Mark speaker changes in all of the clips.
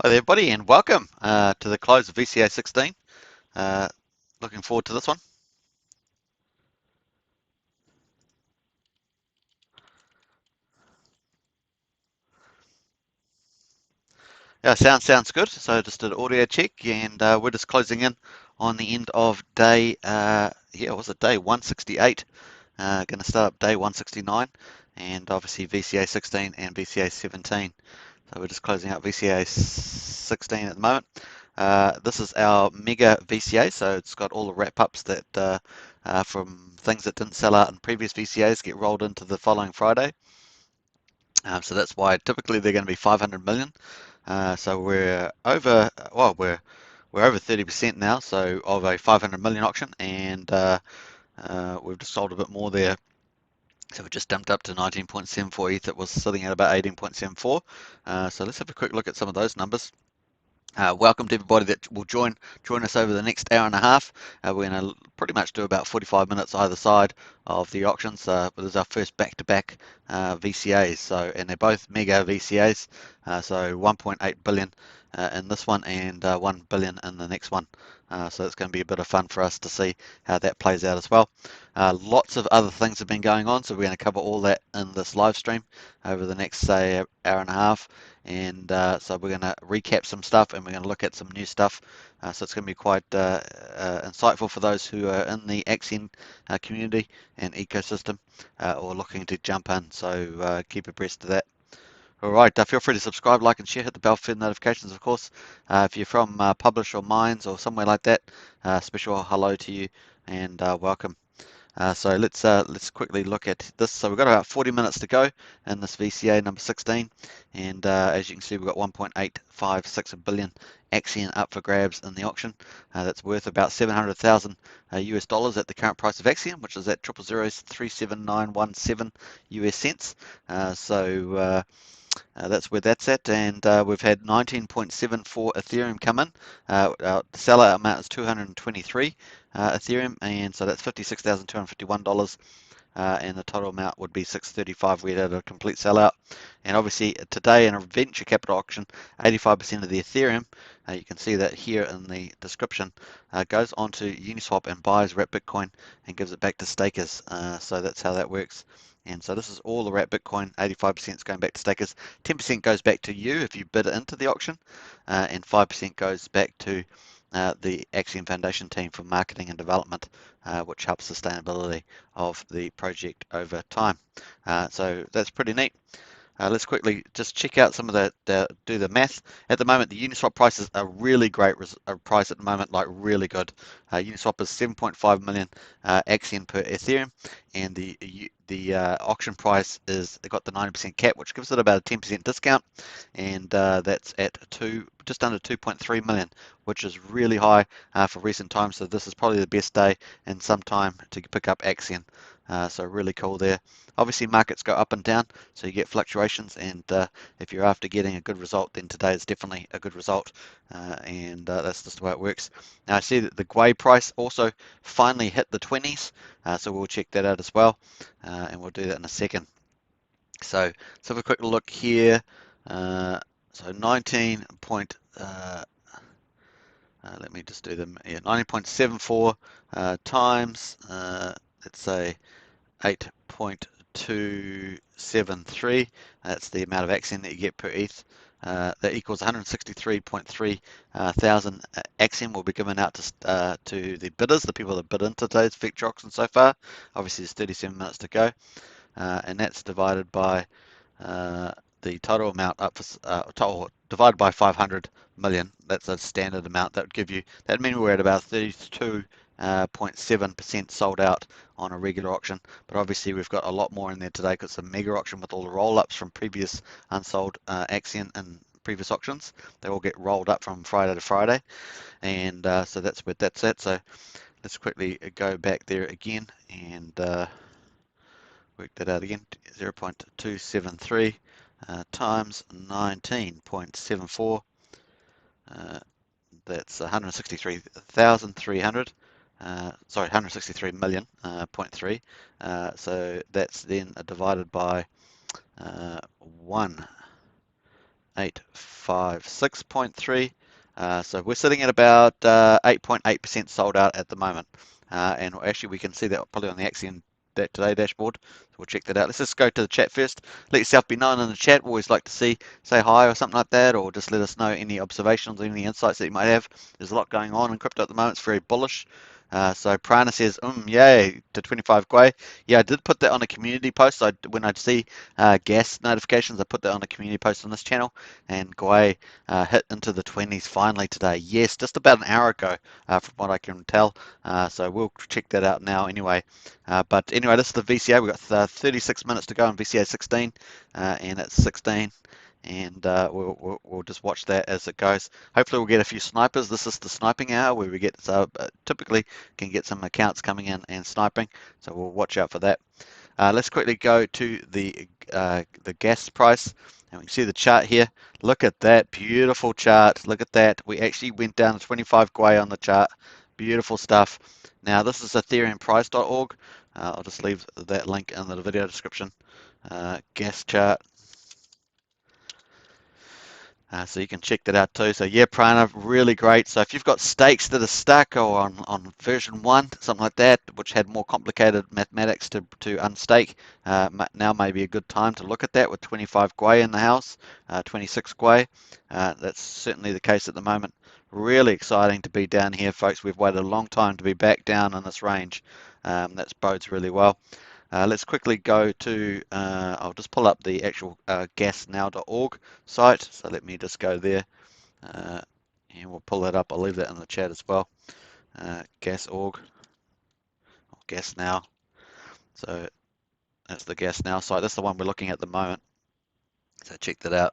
Speaker 1: Hi there, everybody, and welcome to the close of VCA16. Uh, Looking forward to this one. Yeah, sounds good. So just did an audio check, and we're just closing in on the end of day. Was it day 168? Going to start up day 169, and obviously VCA16 and VCA17. So we're just closing out VCA16 at the moment. This is our mega VCA, so it's got all the wrap-ups that from things that didn't sell out in previous VCAs get rolled into the following Friday. So that's why typically they're going to be 500 million. So we're over 30% now, so of a 500 million auction, and we've just sold a bit more there. So we just dumped up to 19.74 ETH. It was sitting at about 18.74. So let's have a quick look at some of those numbers. Welcome to everybody that will join us over the next hour and a half. We're going to pretty much do about 45 minutes either side of the auctions. But this is our first back-to-back VCAs. So, and they're both mega VCAs. So 1.8 billion in this one and 1 billion in the next one. So it's going to be a bit of fun for us to see how that plays out as well. Lots of other things have been going on, so we're going to cover all that in this live stream over the next, say, hour and a half. And so we're going to recap some stuff, and we're going to look at some new stuff. So it's going to be quite insightful for those who are in the Axion community and ecosystem or looking to jump in. So keep abreast of that. All right, feel free to subscribe, like, and share. Hit the bell for notifications, of course. If you're from Publish or Minds or somewhere like that, special hello to you and welcome. So let's quickly look at this. So we've got about 40 minutes to go in this VCA number 16, and as you can see, we've got 1.856 billion Axion up for grabs in the auction. That's worth about 700,000 US dollars at the current price of Axion, which is at 0.0037917 US cents. That's where that's at, and we've had 19.74 Ethereum come in. Our seller amount is 223 Ethereum, and so that's $56,251. And the total amount would be 635. We had a complete sellout. And obviously today in a venture capital auction, 85% of the Ethereum, you can see that here in the description, goes onto Uniswap and buys wrapped Bitcoin and gives it back to stakers. So that's how that works. And so this is all the wrapped Bitcoin. 85% is going back to stakers. 10% goes back to you if you bid into the auction, and 5% goes back to the Axion Foundation team for marketing and development, which helps sustainability of the project over time. So that's pretty neat. Let's quickly just check out some of do the math. At the moment, the Uniswap price is a really great price at the moment, like really good. Uniswap is 7.5 million Axion per Ethereum, and the auction price is got the 90% cap, which gives it about a 10% discount, and that's at just under 2.3 million, which is really high for recent times. So this is probably the best day in some time to pick up Axion. So really cool there. Obviously, markets go up and down, so you get fluctuations, and if you're after getting a good result, then today is definitely a good result, and that's just the way it works. Now I see that the Gwei price also finally hit the 20s, so we'll check that out as well, and we'll do that in a second. So let's have a quick look here. So 19 point, let me just do them. Yeah, 19.74 times, let's say 8.273. That's the amount of Axion that you get per ETH. That equals 163.3 thousand Axion will be given out to the bidders, the people that bid into today's future auction so far. Obviously, there's 37 minutes to go, and that's divided by the total amount up for total divided by 500 million. That's a standard amount. That would give you. That means we're at about 32.7% sold out on a regular auction. But obviously we've got a lot more in there today because it's a mega auction with all the roll-ups from previous unsold Axion and previous auctions. They all get rolled up from Friday to Friday, and so that's where that's at. So let's quickly go back there again and work that out again. 0.273 times 19.74. That's 163,300. Sorry, 163 million, 0.3. So that's then divided by 1 856.3. So we're sitting at about 8.8% sold out at the moment. And actually we can see that probably on the Axion today dashboard. So we'll check that out. Let's just go to the chat first. Let yourself be known in the chat. We always like to say hi or something like that, or just let us know any observations or any insights that you might have. There's a lot going on in crypto at the moment. It's very bullish. So Prana says, yay, to 25 Gwei. Yeah, I did put that on a community post. When I see gas notifications, I put that on a community post on this channel, and Gwei hit into the 20s finally today. Yes, just about an hour ago, from what I can tell. So we'll check that out now anyway. But anyway, this is the VCA. We've got 36 minutes to go on VCA16, and it's 16. And we'll just watch that as it goes. Hopefully we'll get a few snipers. This is the sniping hour where we get typically can get some accounts coming in and sniping. So we'll watch out for that. Let's quickly go to the gas price, and we can see the chart here. Look at that beautiful chart. Look at that. We actually went down to 25 Gwei on the chart. Beautiful stuff. Now this is ethereumprice.org. I'll just leave that link in the video description. Gas chart. So you can check that out too. So yeah, Prana, really great. So if you've got stakes that are stuck or on version 1, something like that, which had more complicated mathematics to unstake, now may be a good time to look at that with 25 Gwei in the house, 26 Gwei. That's certainly the case at the moment. Really exciting to be down here, folks. We've waited a long time to be back down in this range. That bodes really well. Let's quickly go to, I'll just pull up the actual gasnow.org site. So let me just go there, and we'll pull that up. I'll leave that in the chat as well. Gas.org, or Gas Now. So that's the Gas Now site. That's the one we're looking at the moment. So check that out.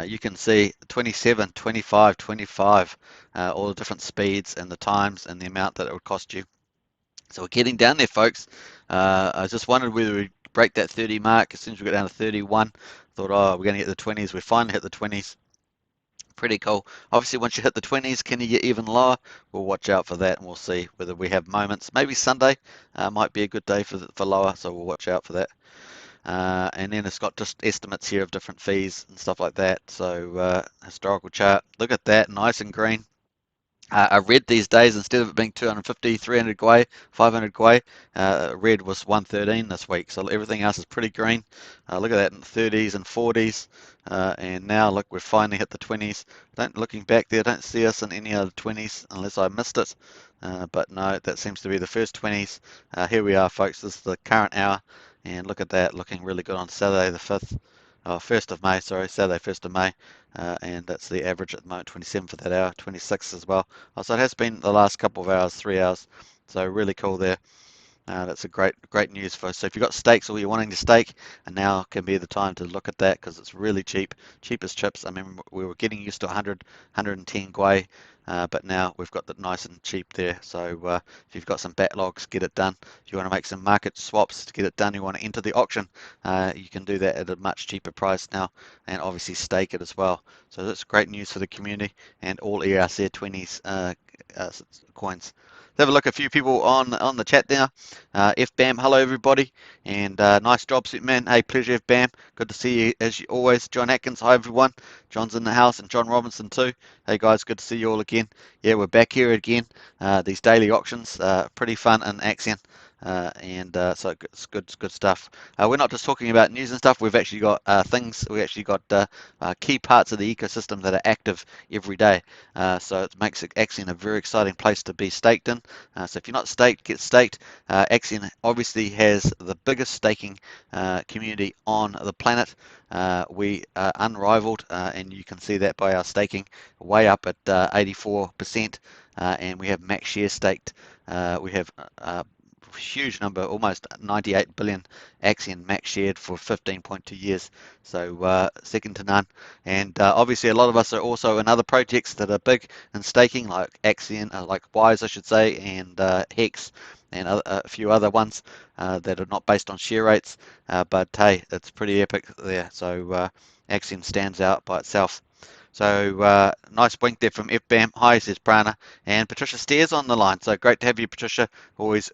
Speaker 1: You can see 27, 25, 25, all the different speeds and the times and the amount that it would cost you. So we're getting down there, folks. I just wondered whether we'd break that 30 mark. As soon as we got down to 31, thought, oh, we're going to get the 20s. We finally hit the 20s. Pretty cool. Obviously, once you hit the 20s, can you get even lower? We'll watch out for that, and we'll see whether we have moments. Maybe Sunday might be a good day for lower, so we'll watch out for that. And then it's got just estimates here of different fees and stuff like that. So historical chart. Look at that, nice and green. Red these days, instead of it being 250, 300 Gwei, 500 Gwei, red was 113 this week. So everything else is pretty green. Look at that in the 30s and 40s. And now look, we've finally hit the 20s. Looking back there, don't see us in any other 20s unless I missed it. But no, that seems to be the first 20s. Here we are, folks. This is the current hour. And look at that, looking really good on Saturday the 5th. Oh, 1st of May, sorry, Saturday, 1st of May. And that's the average at the moment, 27 for that hour, 26 as well. So it has been the last couple of hours, 3 hours. So really cool there. That's a great news for us. So if you've got stakes or you're wanting to stake, and now can be the time to look at that because it's really cheap, cheap as chips. I mean, we were getting used to 100, 110 Gwei, but now we've got that nice and cheap there. So if you've got some backlogs, get it done. If you want to make some market swaps to get it done, you want to enter the auction, you can do that at a much cheaper price now, and obviously stake it as well. So that's great news for the community and all ERC20s coins. Let's have a look at a few people on the chat now. FBAM, hello everybody, and nice job, Superman. Hey, pleasure, FBAM. Good to see you as always. John Atkins, hi everyone. John's in the house, and John Robinson too. Hey guys, good to see you all again. Yeah, we're back here again. These daily auctions, pretty fun in Axion. So it's good stuff. We're not just talking about news and stuff. We've actually got things. We actually got key parts of the ecosystem that are active every day. So it makes Axion a very exciting place to be staked in. So if you're not staked, get staked. Axion obviously has the biggest staking community on the planet. We are unrivaled, and you can see that by our staking way up at 84%, and we have max share staked. We have huge number, almost 98 billion Axion max shared for 15.2 years. So second to none. And obviously a lot of us are also in other projects that are big in staking, like Axion, like Wise, I should say, and Hex, and a few other ones that are not based on share rates. But hey, it's pretty epic there. So Axion stands out by itself. So nice wink there from FBAM. Hi, says Prana. And Patricia Steers on the line. So great to have you, Patricia. Always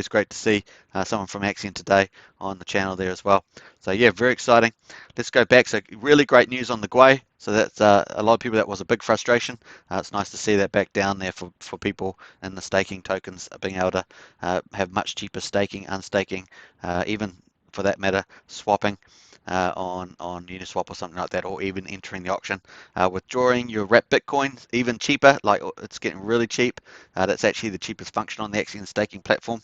Speaker 1: great to see someone from Axion today on the channel there as well. So yeah, very exciting. Let's go back. So really great news on the Gwei. So that's a lot of people, that was a big frustration. It's nice to see that back down there for people in the staking tokens, being able to have much cheaper staking, unstaking, even for that matter, swapping on Uniswap or something like that, or even entering the auction. Withdrawing your wrapped Bitcoin even cheaper, like it's getting really cheap. That's actually the cheapest function on the Axion staking platform.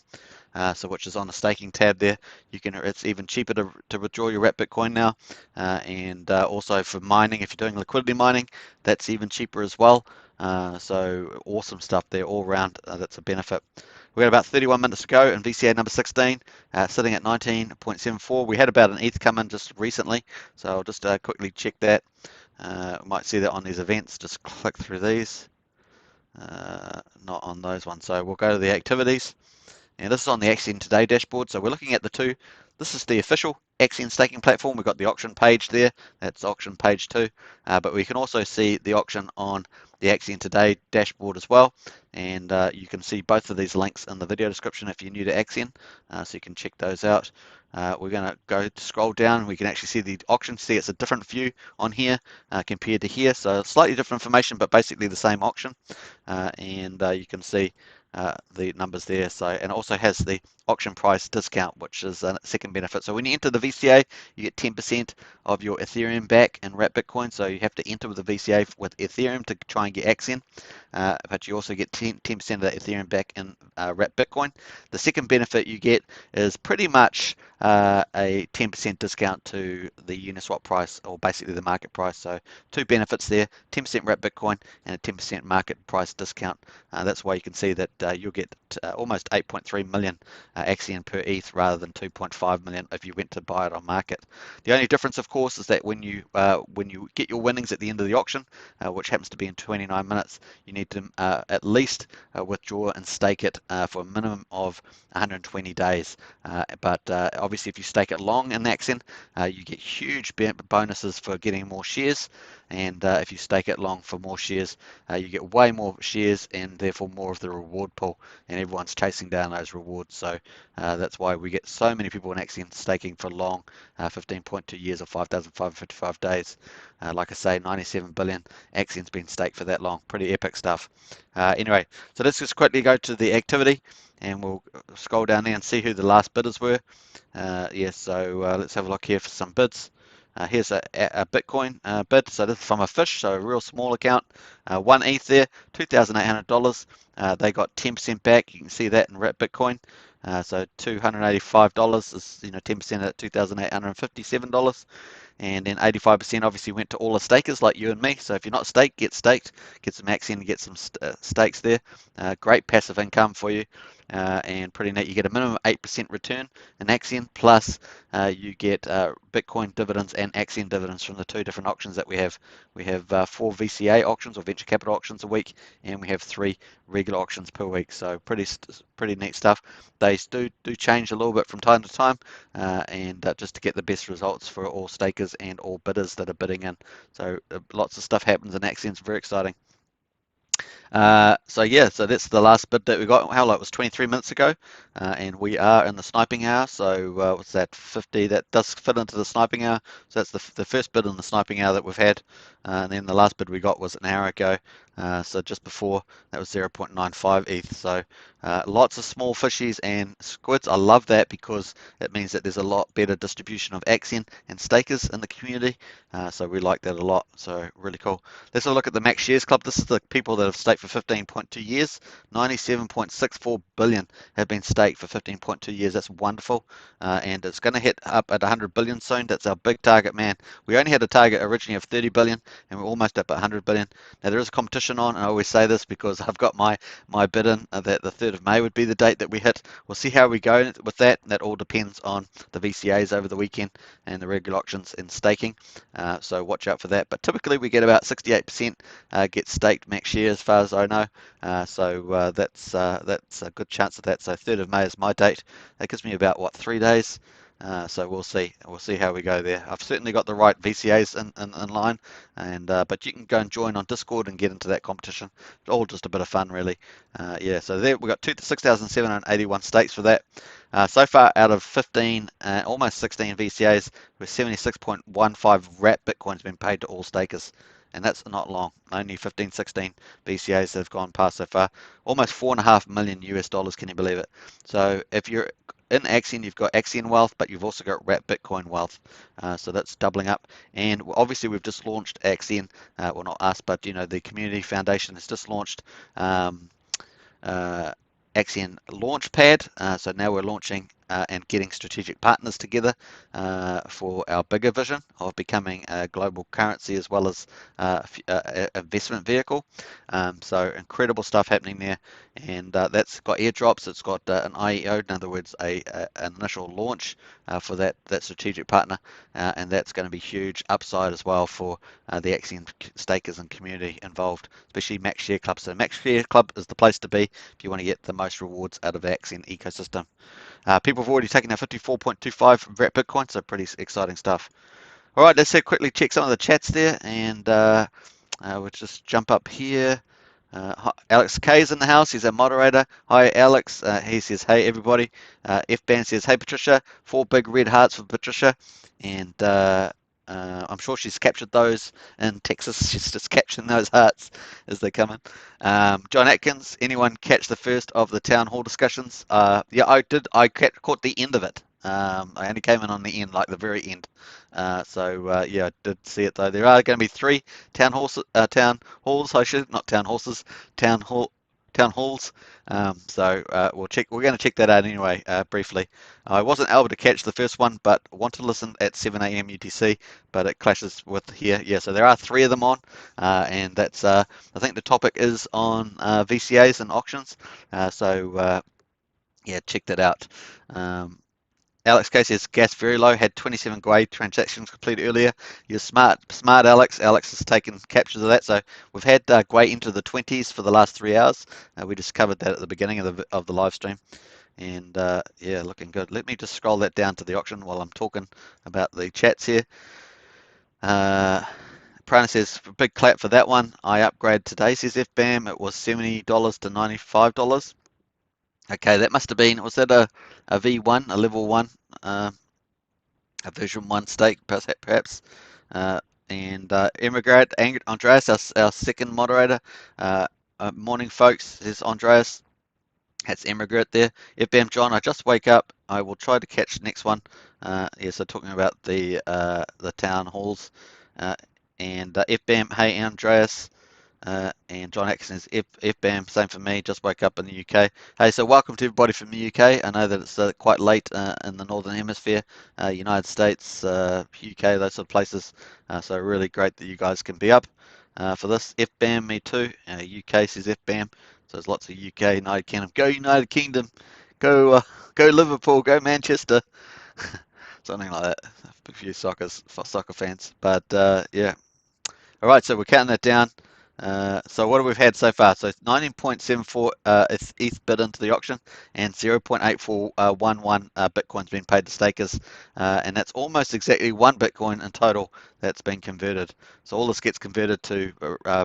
Speaker 1: So which is on the staking tab there. It's even cheaper to withdraw your wrapped Bitcoin now, and also for mining, if you're doing liquidity mining, that's even cheaper as well. So awesome stuff there all around. That's a benefit. We've got about 31 minutes to go in VCA number 16, sitting at 19.74. We had about an ETH come in just recently, so I'll just quickly check that. Might see that on these events. Just click through these. Not on those ones. So we'll go to the activities. And this is on the Axion Today dashboard. So we're looking at the two. This is the official Axion staking platform. We've got the auction page there. That's auction page 2. But we can also see the auction on the Axion Today dashboard as well. And you can see both of these links in the video description if you're new to Axion. So you can check those out. We're going to go to scroll down. We can actually see the auction. See, it's a different view on here compared to here. So slightly different information, but basically the same auction. And you can see the numbers there. So, and it also has the auction price discount, which is a second benefit. So when you enter the VCA, you get 10% of your Ethereum back in wrapped Bitcoin. So you have to enter with the VCA with Ethereum to try and get Axion, but you also get 10% of that Ethereum back in wrapped Bitcoin. The second benefit you get is pretty much a 10% discount to the Uniswap price, or basically the market price. So two benefits there: 10% wrapped Bitcoin and a 10% market price discount. That's why you can see that you'll get almost 8.3 million Axion per ETH rather than 2.5 million if you went to buy it on market. The only difference, of course, is that when you get your winnings at the end of the auction, which happens to be in 29 minutes, you need to at least withdraw and stake it for a minimum of 120 days. But obviously, if you stake it long in Axion, you get huge bonuses for getting more shares. And if you stake it long for more shares, you get way more shares and therefore more of the reward pool, and everyone's chasing down those rewards. So that's why we get so many people in Axion staking for long, 15.2 years or 5,555 days. Like I say, 97 billion Axion's been staked for that long. Pretty epic stuff. Anyway, so let's just quickly go to the activity, and we'll scroll down there and see who the last bidders were. So let's have a look here for some bids. Here's a Bitcoin bid. So this is from a fish, so a real small account. 1 ETH there, $2,800. They got 10% back. You can see that in wrapped Bitcoin. So $285 is 10% at $2,857. And then 85% obviously went to all the stakers like you and me. So if you're not staked, get staked, get some Axion, get some stakes there. Great passive income for you, and pretty neat. You get a minimum 8% return in Axion, plus you get Bitcoin dividends and Axion dividends from the two different auctions that we have. We have 4 VCA auctions, or venture capital auctions, a week, and we have 3 regular auctions per week. So pretty neat stuff. They do change a little bit from time to time, and just to get the best results for all stakers and all bidders that are bidding in. So lots of stuff happens in Axion. It's very exciting. So that's the last bid that we got. How long? It was 23 minutes ago, and we are in the sniping hour. So what's that? 50. That does fit into the sniping hour. So that's the first bid in the sniping hour that we've had, and then the last bid we got was an hour ago. So just before that was 0.95 ETH. So lots of small fishies and squids. I love that because it means that there's a lot better distribution of Axion and stakers in the community. So we like that a lot. So really cool. Let's have a look at the Max Shares Club. This is the people that have staked for 15.2 years. 97.64 billion have been staked for 15.2 years. That's wonderful. And it's going to hit up at 100 billion soon. That's our big target, man. We only had a target originally of 30 billion, and we're almost up at 100 billion. Now, there is a competition on, and I always say this because I've got my bid in that the 3rd of May would be the date that we hit. We'll see how we go with that. That all depends on the VCAs over the weekend and the regular auctions and staking. So watch out for that. But typically we get about 68% get staked max share as far as I know. So that's a good chance of that. So 3rd of May is my date. That gives me about 3 days. So we'll see how we go there. I've certainly got the right VCAs in line, and but you can go and join on Discord and get into that competition. It's all just a bit of fun, really. Yeah, so there we got 6,781 stakes for that. So far, out of 15, almost 16 VCAs, with 76.15 wrap Bitcoin's been paid to all stakers. And that's not long. Only 15, 16 VCAs have gone past so far. Almost $4.5 million US. Can you believe it? So if you're in Axion, you've got Axion wealth, but you've also got wrap Bitcoin wealth. So that's doubling up. And obviously, we've just launched Axion. Well, not us, but the community foundation has just launched uh, Axion Launchpad. So now we're launching and getting strategic partners together for our bigger vision of becoming a global currency as well as an investment vehicle. So incredible stuff happening there, and that's got airdrops. It's got an IEO, in other words, an initial launch for that strategic partner, and that's going to be huge upside as well for the Axion stakers and community involved, especially Max Share Club. So Max Share Club is the place to be if you want to get the most rewards out of the Axion ecosystem. People have already taken out 54.25 from Wrap Bitcoin, so pretty exciting stuff. All right, let's quickly check some of the chats there, and we'll just jump up here. Alex K is in the house. He's our moderator. Hi, Alex. He says, hey, everybody. FBAN says, hey, Patricia. 4 big red hearts for Patricia. And I'm sure she's captured those in Texas. She's just capturing those hearts as they come in. John Atkins, anyone catch the first of the town hall discussions? Yeah, I did. I caught the end of it. I only came in on the end, like the very end. Yeah, I did see it though. There are going to be 3 town halls. I should not town horses, town halls. We'll check. We're going to check that out anyway, briefly. I wasn't able to catch the first one, but want to listen at 7 a.m. UTC, but it clashes with here. Yeah, so there are 3 of them on, and that's. I think the topic is on VCAs and auctions. Yeah, check that out. Alex K says gas very low, had 27 grey transactions completed earlier. You're smart, Alex. Alex has taken captures of that. So we've had grey into the 20s for the last 3 hours. We just covered that at the beginning of the live stream, and yeah, looking good. Let me just scroll that down to the auction while I'm talking about the chats here. Prana says big clap for that one. I upgraded today, says FBAM. It was $70 to $95. Okay, that must have been, was that a V1, a level 1, a version 1 stake, perhaps? And Emigrate, Andreas, our second moderator. Morning, folks, says Andreas. That's Emigrate there. FBAM John, I just wake up. I will try to catch the next one. Yeah, so talking about the town halls. And FBAM, hey, Andreas. And John Atkins is FBAM, same for me, just woke up in the UK. Hey, so welcome to everybody from the UK. I know that it's quite late in the Northern Hemisphere, United States, UK, those sort of places. So really great that you guys can be up for this. FBAM, me too. UK says FBAM. So there's lots of UK, United Kingdom. Go United Kingdom. Go Liverpool. Go Manchester. Something like that. A few soccer fans. But yeah. All right, so we're counting that down. So what have we had so far? So 19.74 ETH bid into the auction, and 0.8411 Bitcoin's been paid to stakers, and that's almost exactly 1 Bitcoin in total that's been converted. So all this gets converted to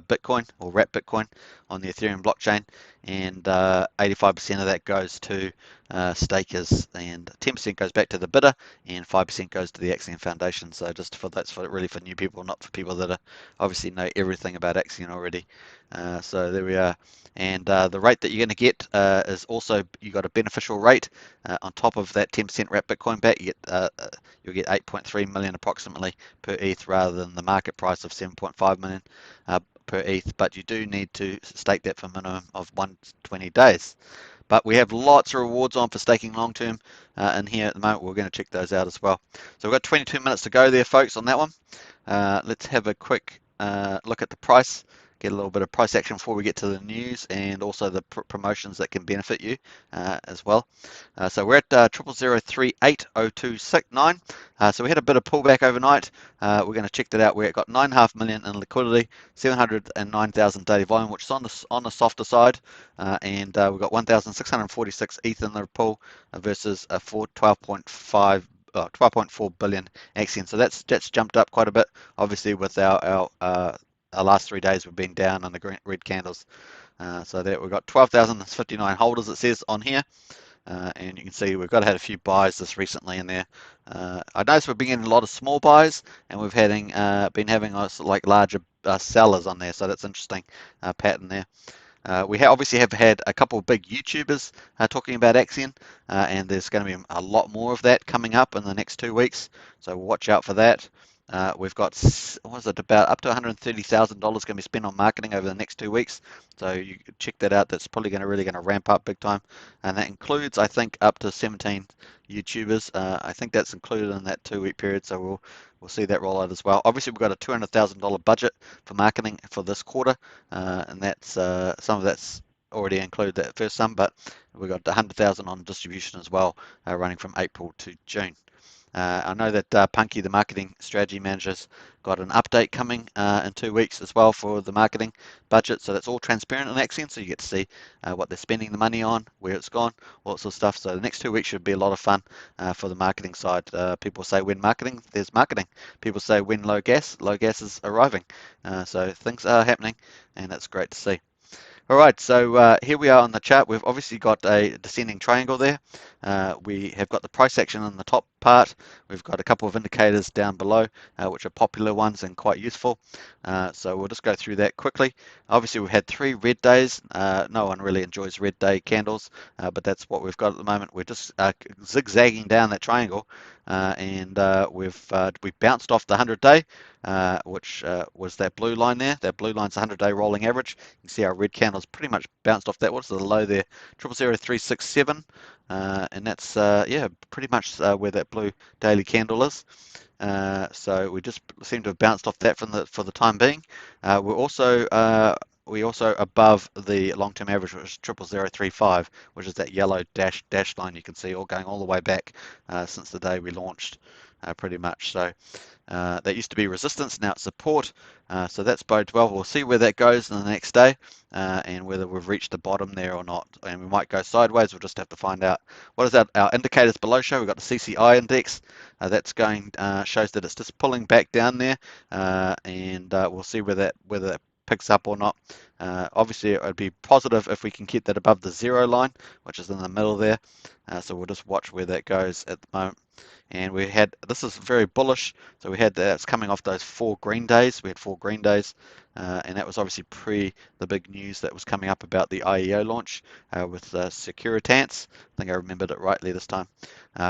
Speaker 1: Bitcoin or wrap Bitcoin on the Ethereum blockchain, and 85% of that goes to stakers, and 10% goes back to the bidder, and 5% goes to the Axion Foundation. So that's really for new people, not for people that obviously know everything about Axion already. So there we are. And the rate that you're going to get is also, you got a beneficial rate on top of that 10% wrap Bitcoin back. You'll get 8.3 million approximately per ETH rather than the market price of 7.5 million per ETH. But you do need to stake that for a minimum of 120 days. But we have lots of rewards on for staking long term in here at the moment. We're going to check those out as well. So we've got 22 minutes to go there, folks, on that one. Let's have a quick look at the price, get a little bit of price action before we get to the news, and also the promotions that can benefit you as well. So we're at 00038029. So we had a bit of pullback overnight. We're going to check that out. We got 9.5 million in liquidity, 709,000 daily volume, which is on the softer side, and we've got 1,646 ETH in the pool versus a 12.5 12.4 billion Axion. So that's jumped up quite a bit. Obviously, with our last 3 days, we've been down on the green, red candles. So there we've got 12,059 holders. It says on here. And you can see we've had a few buys this recently in there. I noticed we've been getting a lot of small buys, and we've been having like larger sellers on there, so that's interesting pattern there. We obviously have had a couple of big YouTubers talking about Axion, and there's going to be a lot more of that coming up in the next 2 weeks, so watch out for that. We've got, what is it, about up to $130,000 going to be spent on marketing over the next 2 weeks. So you check that out. That's probably really going to ramp up big time, and that includes, I think, up to 17 YouTubers. I think that's included in that 2 week period. So we'll see that roll out as well. Obviously, we've got a $200,000 budget for marketing for this quarter, and that's some of that's already included that first sum, but we've got 100,000 on distribution as well, running from April to June. I know that Punky, the marketing strategy manager's got an update coming in 2 weeks as well for the marketing budget. So that's all transparent on Axion, so you get to see what they're spending the money on, where it's gone, all that sort of stuff. So the next 2 weeks should be a lot of fun for the marketing side. People say when marketing, there's marketing. People say when low gas is arriving. So things are happening, and that's great to see. All right, so here we are on the chart. We've obviously got a descending triangle there. We have got the price action on the top part. We've got a couple of indicators down below, which are popular ones and quite useful. So we'll just go through that quickly. Obviously, we've had 3 red days. No one really enjoys red day candles, but that's what we've got at the moment. We're just zigzagging down that triangle, and we've bounced off the 100-day, which was that blue line there. That blue line's the 100-day rolling average. You can see our red candle's pretty much bounced off that. What's the low there? 0.00367, and that's yeah, pretty much where that blue daily candle is. So we just seem to have bounced off that for the time being. We're also above the long-term average, which is 0.0035, which is that yellow dash line you can see all going all the way back since the day we launched, pretty much. So that used to be resistance, now it's support. So that's bodes well. We'll see where that goes in the next day, and whether we've reached the bottom there or not. And we might go sideways. We'll just have to find out. What does our indicators below show? We've got the CCI index. That's going shows that it's just pulling back down there, and we'll see whether that picks up or not. Obviously, it would be positive if we can keep that above the 0 line, which is in the middle there. So we'll just watch where that goes at the moment. And this is very bullish. So we had that, it's coming off those 4 green days. We had 4 green days, and that was obviously pre the big news that was coming up about the IEO launch with Securitas. I think I remembered it rightly this time.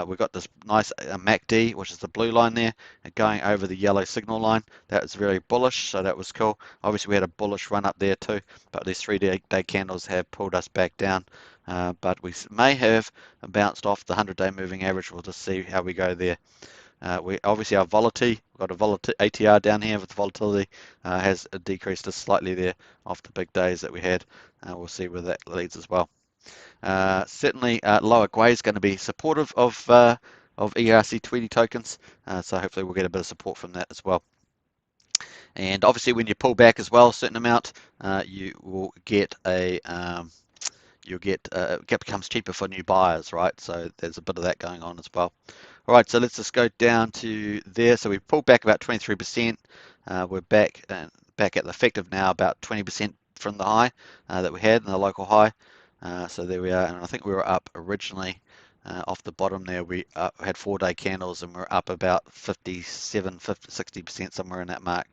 Speaker 1: We've got this nice MACD, which is the blue line there, going over the yellow signal line. That was very bullish, so that was cool. Obviously, we had a bullish run up there too, but these 3-day candles have pulled us back down. But we may have bounced off the 100-day moving average. We'll just see how we go there. We obviously our volatility, we've got a ATR down here with the volatility has decreased just slightly there off the big days that we had. We'll see where that leads as well. Certainly, lower grey is going to be supportive of ERC20 tokens, so hopefully we'll get a bit of support from that as well. And obviously, when you pull back as well a certain amount, you will get a it becomes cheaper for new buyers, right? So there's a bit of that going on as well. All right, so let's just go down to there. So we pulled back about 23%. We're back at the effective now about 20% from the high that we had in the local high. So there we are, and I think we were up originally off the bottom there. We had 4-day candles, and we're up about 60% somewhere in that mark.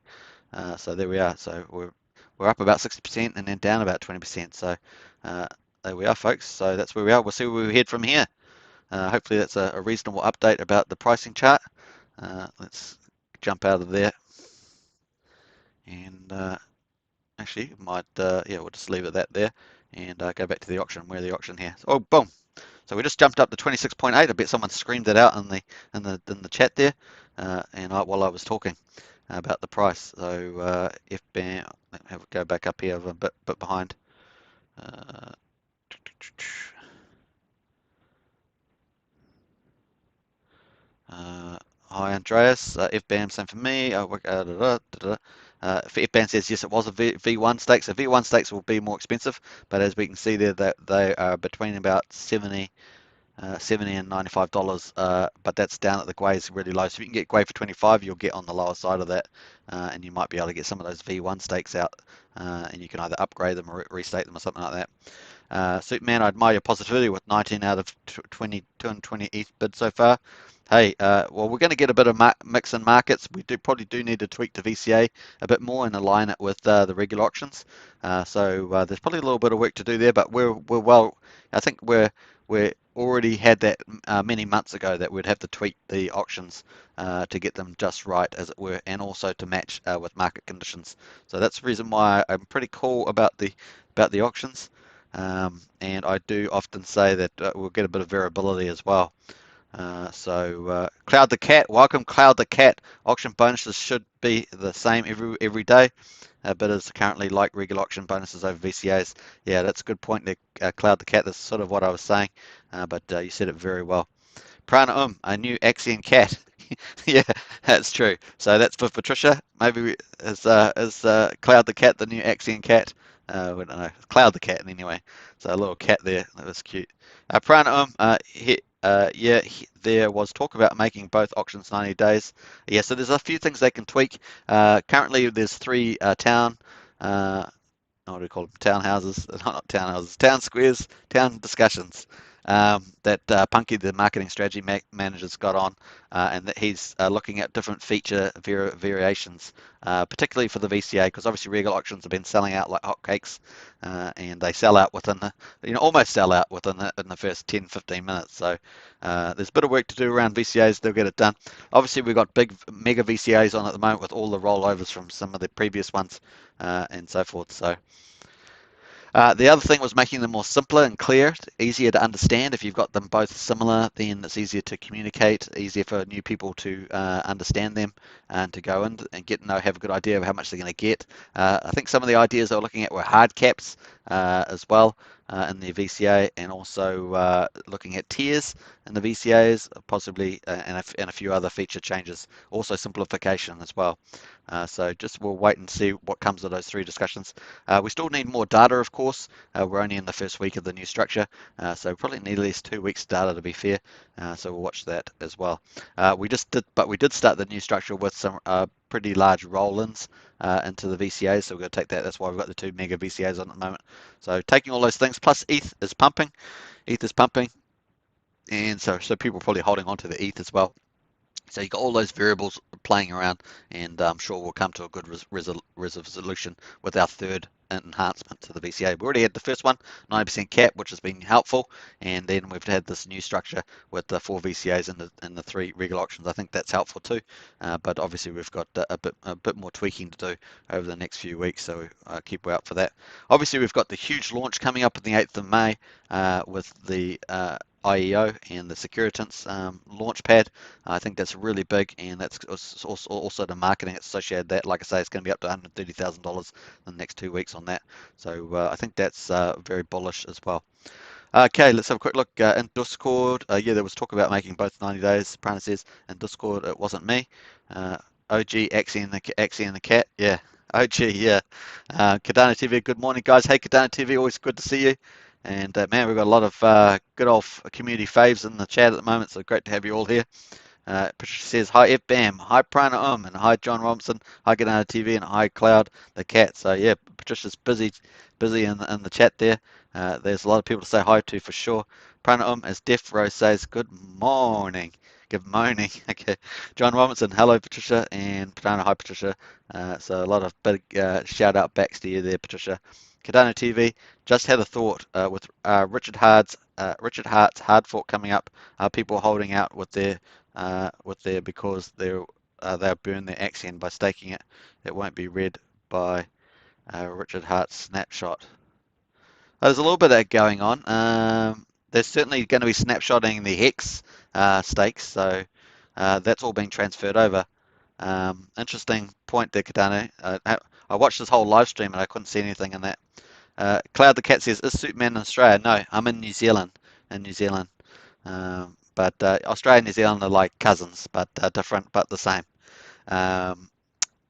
Speaker 1: So there we are. So we're up about 60% and then down about 20%. So there we are, folks. So that's where we are. We'll see where we head from here. Hopefully that's a reasonable update about the pricing chart. Let's jump out of there. And actually, might yeah, we'll just leave it there and go back to the auction. Where the auction here? Oh, boom! So we just jumped up to 26.8. I bet someone screamed it out in the chat there, and while I was talking about the price. So FBAM, let me have a go back up here. I'm a bit behind. Hi Andreas, FBAM same for me. For FBAM says yes, it was a V1 stake. So V1 stakes will be more expensive, but as we can see there, that they are between about 70 $70 and $95, but that's down at the Gwei's really low. So if you can get Gwei for 25, you'll get on the lower side of that, and you might be able to get some of those V1 stakes out, and you can either upgrade them or restate them or something like that. Superman, I admire your positivity with 19 out of 220 ETH bid so far. Hey, well, we're going to get a bit of mix in markets. We probably do need to tweak the VCA a bit more and align it with the regular auctions. So there's probably a little bit of work to do there, but we're well. I think we're already had that many months ago that we'd have to tweak the auctions to get them just right, as it were, and also to match with market conditions. So that's the reason why I'm pretty cool about the auctions. And I do often say that we'll get a bit of variability as well. Cloud the Cat, welcome Cloud the Cat. Auction bonuses should be the same every day, but is currently like regular auction bonuses over VCAs. Yeah, that's a good point there, Cloud the Cat. That's sort of what I was saying, but you said it very well. Prana a new Axion cat. Yeah, that's true. So that's for Patricia. Maybe is Cloud the cat the new Axion cat? We don't know. Cloud the cat anyway. So a little cat there. That was cute. Prana there was talk about making both auctions 90 days. Yeah, so there's a few things they can tweak. Currently, there's three what do we call them? Townhouses, not townhouses, town squares, town discussions that Punky, the marketing strategy manager's got on, and that he's looking at different feature variations, particularly for the VCA, because obviously regular auctions have been selling out like hotcakes, and they sell out within almost sell out within in the first 10, 15 minutes. So there's a bit of work to do around VCAs. They'll get it done. Obviously, we've got big mega VCAs on at the moment with all the rollovers from some of the previous ones and so forth. So. The other thing was making them more simpler and clear, easier to understand. If you've got them both similar, then it's easier to communicate, easier for new people to understand them and to go in and have a good idea of how much they're going to get. I think some of the ideas they were looking at were hard caps as well in the VCA, and also looking at tiers in the VCAs, possibly, and a few other feature changes. Also simplification as well. So we'll wait and see what comes of those three discussions. We still need more data, of course. We're only in the first week of the new structure, so we probably need at least 2 weeks data to be fair. So we'll watch that as well. We did start the new structure with some pretty large roll-ins into the VCAs, so we're going to take that. That's why we've got the two mega VCAs on at the moment. So taking all those things, plus ETH is pumping. And so people are probably holding on to the ETH as well. So you've got all those variables playing around, and I'm sure we'll come to a good resolution with our third enhancement to the VCA. We already had the first one, 90% cap, which has been helpful, and then we've had this new structure with the 4 VCAs and the 3 regular auctions. I think that's helpful too, but obviously we've got a bit more tweaking to do over the next few weeks, so keep out for that. Obviously we've got the huge launch coming up on the 8th of May with the IEO and the Securitants launchpad. I think that's really big, and that's also the marketing associated with that. Like I say, it's going to be up to $130,000 in the next 2 weeks on that. So I think that's very bullish as well. Okay, let's have a quick look in Discord. Yeah, there was talk about making both 90 days. Prana says in Discord it wasn't me. OG Axion the cat. Yeah, OG. Yeah. Cardano TV. Good morning, guys. Hey, Cardano TV. Always good to see you. And man, we've got a lot of good old community faves in the chat at the moment, so great to have you all here. Patricia says, hi FBAM, hi Prana and hi John Robinson, hi Cardano TV, and hi Cloud the cat. So yeah, Patricia's busy in the chat there. There's a lot of people to say hi to for sure. Prana as Def Rose says, good morning. Good morning. Okay, John Robinson, hello Patricia, and Prana, hi Patricia. So a lot of big shout out backs to you there, Patricia. Cardano TV, just had a thought with Richard Hart's hard fork coming up. Are people holding out with their because they'll burn their Axion by staking it? It won't be read by Richard Hart's snapshot. There's a little bit of that going on. There's certainly going to be snapshotting the Hex stakes, so that's all being transferred over. Interesting point there, Cardano. I watched this whole live stream and I couldn't see anything in that. Cloud the Cat says, is Superman in Australia? No, I'm in New Zealand. But Australia and New Zealand are like cousins, but different, but the same.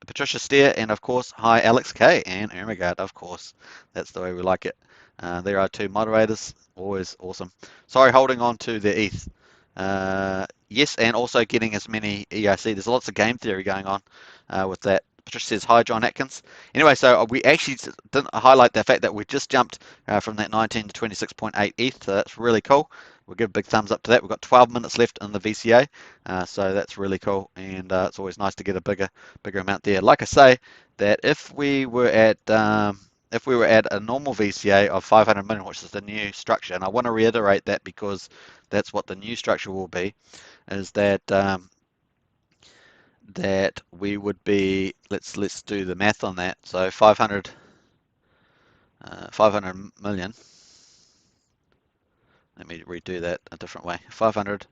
Speaker 1: Patricia Steer, and of course, hi Alex K and Ermagard, of course. That's the way we like it. There are two moderators, always awesome. Sorry, holding on to the ETH. Yes, and also getting as many EIC. There's lots of game theory going on with that. Patricia says, hi, John Atkins. Anyway, so we actually didn't highlight the fact that we just jumped from that 19 to 26.8 ETH. So that's really cool. We'll give a big thumbs up to that. We've got 12 minutes left in the VCA, so that's really cool. And it's always nice to get a bigger amount there. Like I say, that if we were at a normal VCA of 500 million, which is the new structure, and I want to reiterate that because that's what the new structure will be, is that that we would be, let's do the math on that. So 500 million. Let me redo that a different way. 500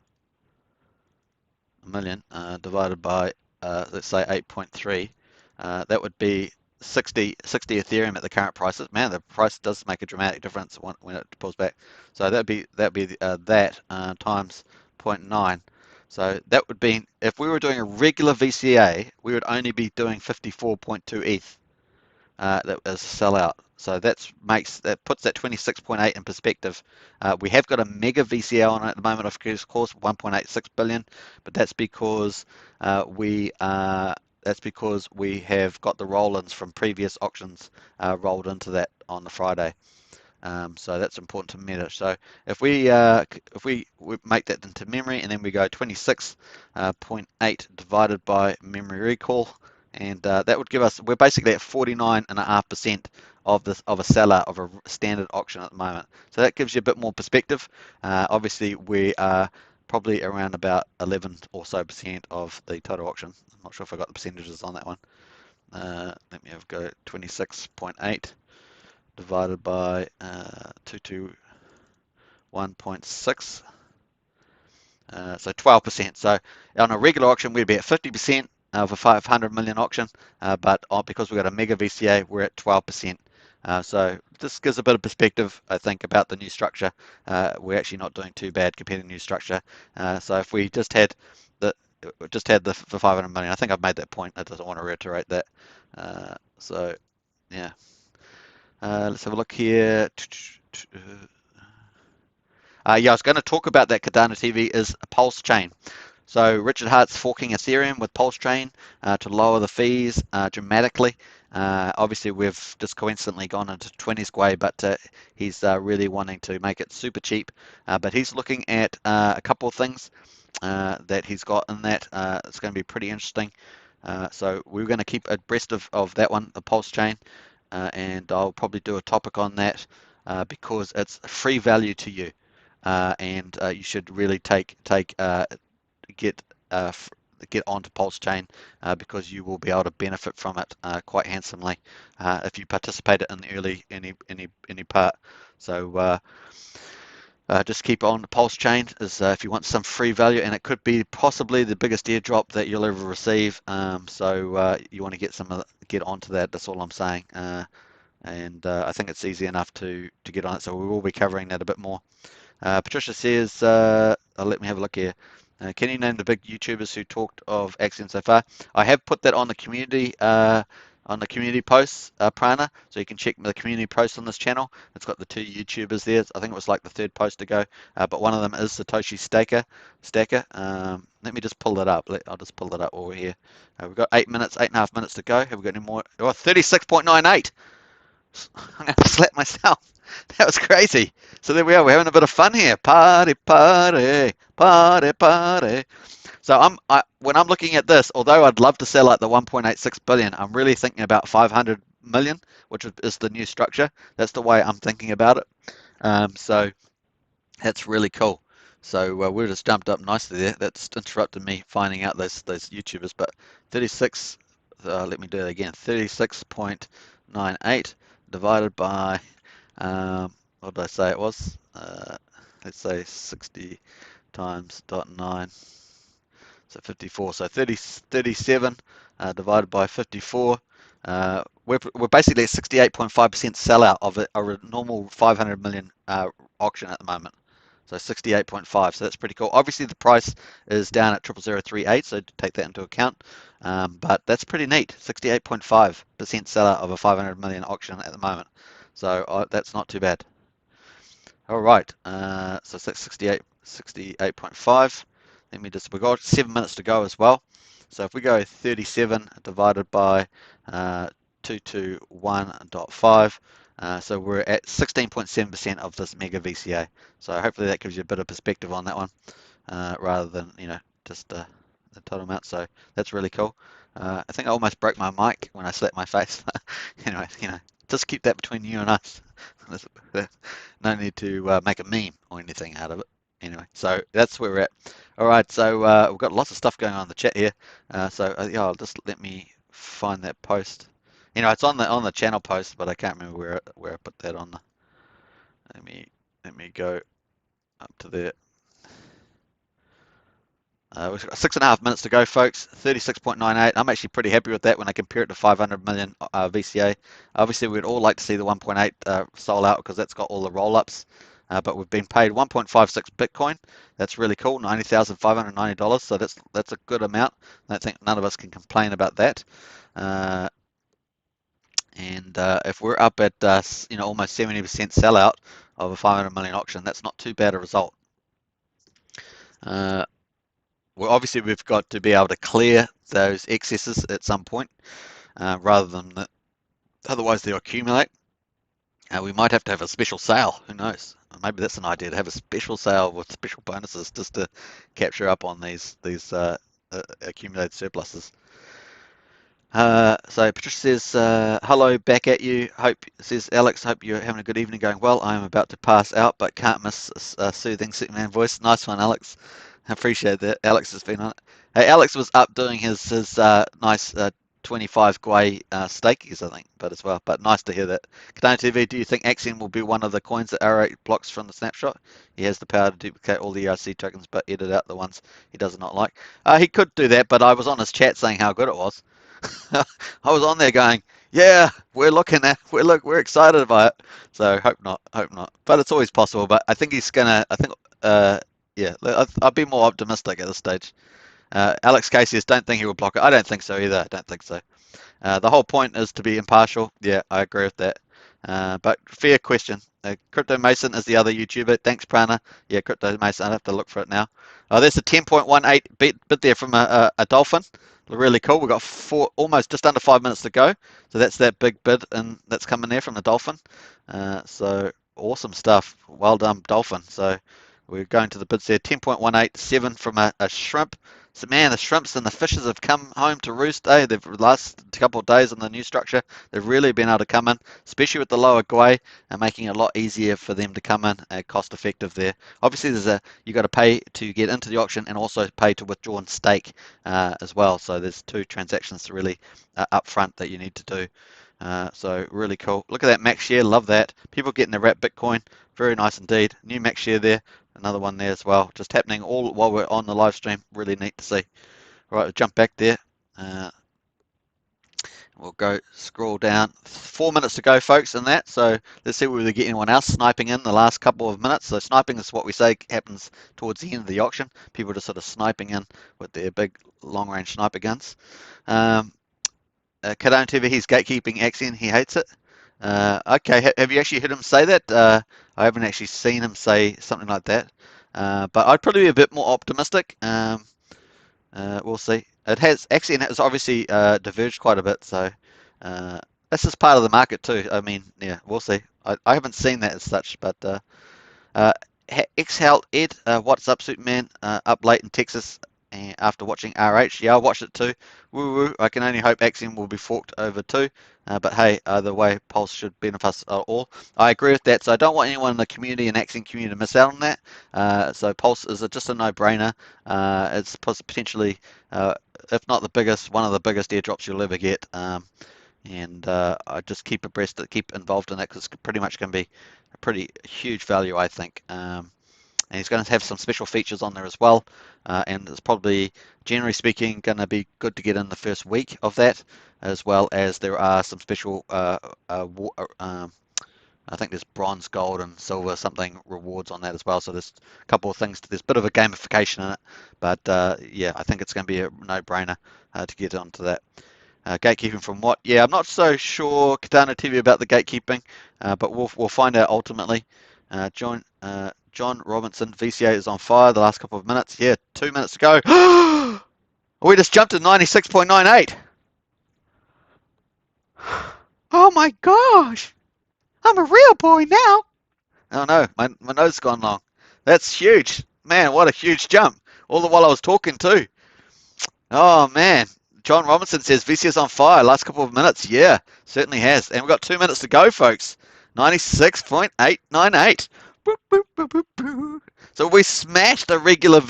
Speaker 1: million divided by let's say 8.3. That would be 60 Ethereum at the current prices. Man, the price does make a dramatic difference when it pulls back. So that'd be that times 0.9. So that would be, if we were doing a regular VCA, we would only be doing 54.2 ETH that is a sellout. So that puts that 26.8 in perspective. We have got a mega VCA on it at the moment, of course, 1.86 billion, but that's because we have got the roll-ins from previous auctions rolled into that on the Friday. So that's important to manage. So if we make that into memory, and then we go 26.8 divided by memory recall, and that would give us, we're basically at 49.5% of a seller of a standard auction at the moment. So that gives you a bit more perspective. Obviously, we are probably around about 11 or so percent of the total auction. I'm not sure if I got the percentages on that one. Let me go 26.8 divided by 221.6. So 12%. So on a regular auction, we'd be at 50% of a 500 million auction, but because we've got a mega VCA, we're at 12%. So this gives a bit of perspective, I think, about the new structure. We're actually not doing too bad compared to the new structure. So if we just had the 500 million, I think I've made that point. I just want to reiterate that. So yeah. Let's have a look here. Yeah, I was going to talk about that. Cardano TV is a Pulsechain. So Richard Hart's forking Ethereum with Pulsechain to lower the fees dramatically. Obviously, we've just coincidentally gone into 20 square, but he's really wanting to make it super cheap. But he's looking at a couple of things that he's got in that. It's going to be pretty interesting. So we're going to keep abreast of that one, the Pulsechain. And I'll probably do a topic on that because it's free value to you, and you should really get onto Pulsechain because you will be able to benefit from it quite handsomely if you participate in any part. So just keep on the Pulsechain if you want some free value, and it could be possibly the biggest airdrop that you'll ever receive. So you want to get onto that. That's all I'm saying. And I think it's easy enough to get on it. So we will be covering that a bit more. Patricia says, let me have a look here. Can you name the big YouTubers who talked of Axion so far? I have put that on the community posts, Prana, so you can check the community post on this channel. It's got the two YouTubers there. I think it was like the third post to go, but one of them is Satoshi Stacker. Let me just pull that up. I'll just pull that up over here. We've got 8.5 minutes to go. Have we got any more? Oh, 36.98. I'm going to slap myself. That was crazy. So there we are. We're having a bit of fun here. Party, party, party, party. So when I'm looking at this, although I'd love to sell at the 1.86 billion, I'm really thinking about 500 million, which is the new structure. That's the way I'm thinking about it. So that's really cool. So we just jumped up nicely there. That's interrupted me finding out those YouTubers. But 36. Let me do that again. 36.98 divided by what did I say it was? Let's say 60 times 0.9, so 54. So 37 divided by 54. We're basically at 68.5% sellout of a normal 500 million auction at the moment. So 68.5, so that's pretty cool. Obviously the price is down at 0.0038, so take that into account. But that's pretty neat, 68.5% seller of a 500 million auction at the moment. So that's not too bad. All right, so that's 68.5. We've got 7 minutes to go as well. So if we go 37 divided by 221.5, so we're at 16.7% of this mega VCA. So hopefully that gives you a bit of perspective on that one, rather than, just the total amount. So that's really cool. I think I almost broke my mic when I slapped my face. Anyway, just keep that between you and us. No need to make a meme or anything out of it. Anyway, so that's where we're at. All right, so we've got lots of stuff going on in the chat here. Yeah, I'll just let me find that post. It's on the channel post, but I can't remember where I put that on the. Let me go up to there. We've got 6.5 minutes to go, folks. 36.98. I'm actually pretty happy with that when I compare it to 500 million VCA. Obviously, we'd all like to see the 1.8 sold out because that's got all the roll-ups. But we've been paid 1.56 Bitcoin. That's really cool, $90,590. So that's a good amount. I don't think none of us can complain about that. And if we're up at almost 70% sellout of a 500 million auction, that's not too bad a result. Well, obviously we've got to be able to clear those excesses at some point, rather than otherwise they'll accumulate. We might have to have a special sale. Who knows? Maybe that's an idea, to have a special sale with special bonuses just to capture up on these accumulated surpluses. So Patricia says, hello back at you. Says Alex, hope you're having a good evening, going well. I am about to pass out, but can't miss a soothing Superman voice. Nice one, Alex. I appreciate that. Alex has been on it. Hey, Alex was up doing his nice 25 Gwei stakies, I think, but nice to hear that. Kadana TV, do you think Axion will be one of the coins that R8 blocks from the snapshot? He has the power to duplicate all the ERC tokens, but edit out the ones he does not like. He could do that, but I was on his chat saying how good it was. I was on there going, yeah, we're excited about it. So hope not. But it's always possible. But I think yeah, I'll be more optimistic at this stage. Alex Casey says, don't think he will block it. I don't think so either. I don't think so. The whole point is to be impartial. Yeah, I agree with that. But fair question. Crypto Mason is the other YouTuber. Thanks, Prana. Yeah, Crypto Mason. I have to look for it now. Oh, there's a 10.18 bit there from a dolphin. Really cool. We've got almost just under 5 minutes to go. So that's that big bid, and that's coming there from the dolphin. So awesome stuff. Well done, dolphin. So we're going to the bids there. 10.187 from a shrimp. So man, the shrimps and the fishes have come home to roost. They've last couple of days in the new structure. They've really been able to come in, especially with the lower Gwei, and making it a lot easier for them to come in, cost effective there. Obviously, you got to pay to get into the auction and also pay to withdraw and stake as well. So there's two transactions really up front that you need to do. So really cool. Look at that max share. Love that. People getting the wrap Bitcoin. Very nice indeed. New max share there. Another one there as well. Just happening all while we're on the live stream. Really neat to see. All right, we'll jump back there. We'll go scroll down. 4 minutes to go, folks, in that. So let's see whether we get anyone else sniping in the last couple of minutes. So sniping is what we say happens towards the end of the auction. People just sort of sniping in with their big long-range sniper guns. Kadone TV, he's gatekeeping Axion. He hates it. Okay, have you actually heard him say that? I haven't actually seen him say something like that. But I'd probably be a bit more optimistic. We'll see. Axion has obviously diverged quite a bit, so this is part of the market too. I mean, yeah, we'll see. I haven't seen that as such, but Exhale Ed, what's up, Superman? Up late in Texas after watching RH. Yeah, I watched it too. Woo woo. I can only hope Axion will be forked over too. But hey, either way, Pulse should benefit us all. I agree with that. So I don't want anyone in the community and Axion community to miss out on that. So Pulse is just a no-brainer. It's potentially, if not the biggest, one of the biggest airdrops you'll ever get. And I just keep abreast, keep involved in that, because it's pretty much going to be a pretty huge value, I think. And he's going to have some special features on there as well, and it's probably, generally speaking, going to be good to get in the first week of that, as well as there are some special, I think there's bronze, gold, and silver something rewards on that as well. So there's a couple of things. There's a bit of a gamification in it, but yeah, I think it's going to be a no-brainer to get onto that. Gatekeeping from what? Yeah, I'm not so sure, Katana TV, about the gatekeeping, but we'll find out ultimately. John Robinson, VCA is on fire the last couple of minutes. Yeah, 2 minutes to go. We just jumped to 96.98. Oh my gosh! I'm a real boy now. Oh no, my nose has gone long. That's huge. Man, what a huge jump. All the while I was talking too. Oh man. John Robinson says VCS on fire last couple of minutes. Yeah, certainly has. And we've got 2 minutes to go, folks. 96.898. Boop, boop, boop, boop, boop. So we smashed a regular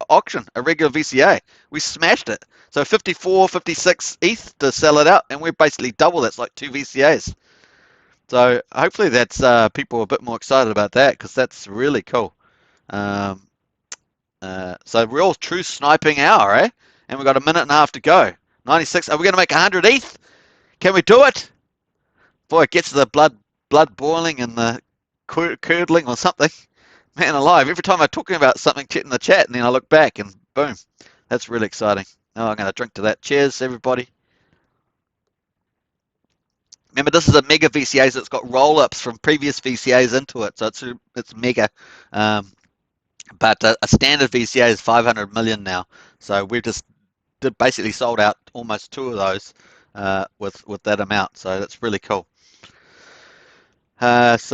Speaker 1: auction, a regular VCA. We smashed it. So 54, 56 ETH to sell it out, and we're basically double. That's like 2 VCAs. So hopefully that's people are a bit more excited about that because that's really cool. Um, so real true sniping hour, eh? And we've got a minute and a half to go. 96. Are we going to make 100 ETH? Can we do it? Boy, it gets the blood boiling and the curdling or something. Man alive, every time I'm talking about something in the chat and then I look back and boom. That's really exciting. Oh, I'm going to drink to that. Cheers, everybody. Remember, this is a mega VCA, so it's got roll-ups from previous VCAs into it, so it's mega. But a standard VCA is 500 million now, so we've just basically sold out almost 2 of those with that amount, so that's really cool. Always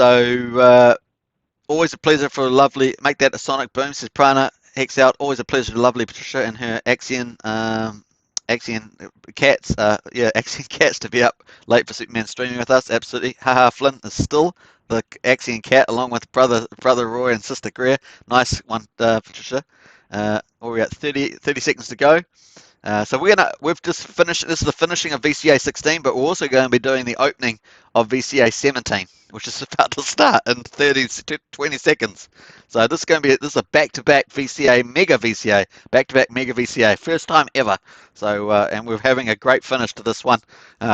Speaker 1: a pleasure for lovely, make that a sonic boom, says Prana. Hex out, always a pleasure to lovely Patricia and her Axion cats, Axion cats to be up late for Superman streaming with us, absolutely. Haha, Flynn is still the Axion cat along with brother Roy and sister Greer. Nice one, Patricia. We're at 30 seconds to go. So we've just finished, this is the finishing of VCA16, but we're also going to be doing the opening of VCA17, which is about to start in 20 seconds. So this is a back-to-back VCA, mega VCA, back-to-back mega VCA, first time ever. So, and we're having a great finish to this one.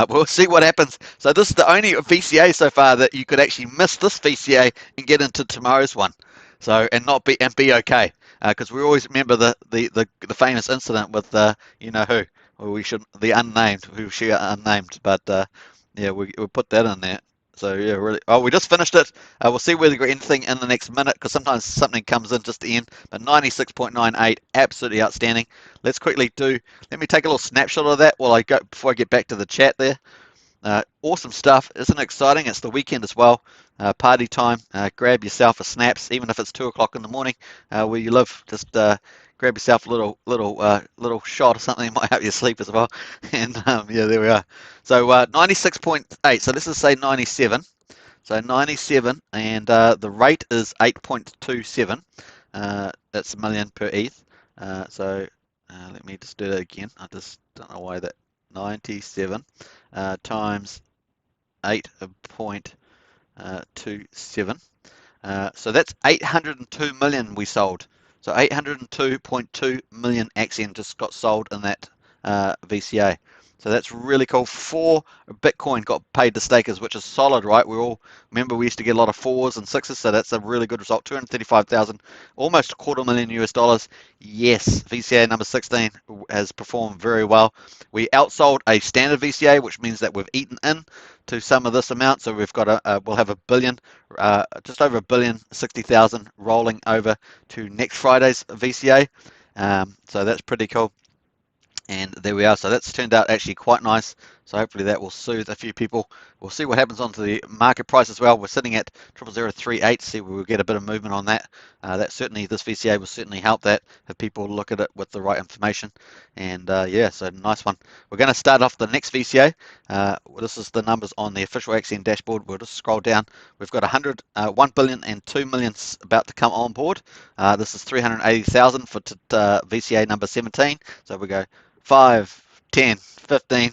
Speaker 1: We'll see what happens. So this is the only VCA so far that you could actually miss this VCA and get into tomorrow's one. So, and be okay. Because we always remember the famous incident with you know who, or the unnamed, who she unnamed, but yeah, we put that in there. So yeah, really. Oh, we just finished it. We'll see whether we got anything in the next minute, because sometimes something comes in just to end. But 96.98, absolutely outstanding. Let me take a little snapshot of that before I get back to the chat there. Awesome stuff. Isn't it exciting? It's the weekend as well. Party time. Grab yourself a snaps, even if it's 2 o'clock in the morning where you live. Just grab yourself a little shot or something. It might help you sleep as well. And yeah, there we are. So 96.8. So let's just say 97. So 97, and the rate is 8.27. That's a million per ETH. Let me just do that again. I just don't know why that 97 times 8.27. So that's 802 million we sold. So 802.2 million Axion just got sold in that VCA. So that's really cool. 4 Bitcoin got paid to stakers, which is solid, right? Remember we used to get a lot of 4s and 6s, so that's a really good result. 235,000, almost $250,000 US. Yes, VCA number 16 has performed very well. We outsold a standard VCA, which means that we've eaten in to some of this amount. So we've got we'll have a billion, just over $1,060,000 rolling over to next Friday's VCA. So that's pretty cool. And there we are. So that's turned out actually quite nice. So hopefully that will soothe a few people. We'll see what happens onto the market price as well. We're sitting at 0.0038. See if we'll get a bit of movement on that. This VCA will certainly help that if people look at it with the right information. And yeah, so nice one. We're going to start off the next VCA. This is the numbers on the official Axion dashboard. We'll just scroll down. We've got 1 billion and 2 million about to come on board. This is 380,000 for VCA number 17. So we go 5, 10, 15,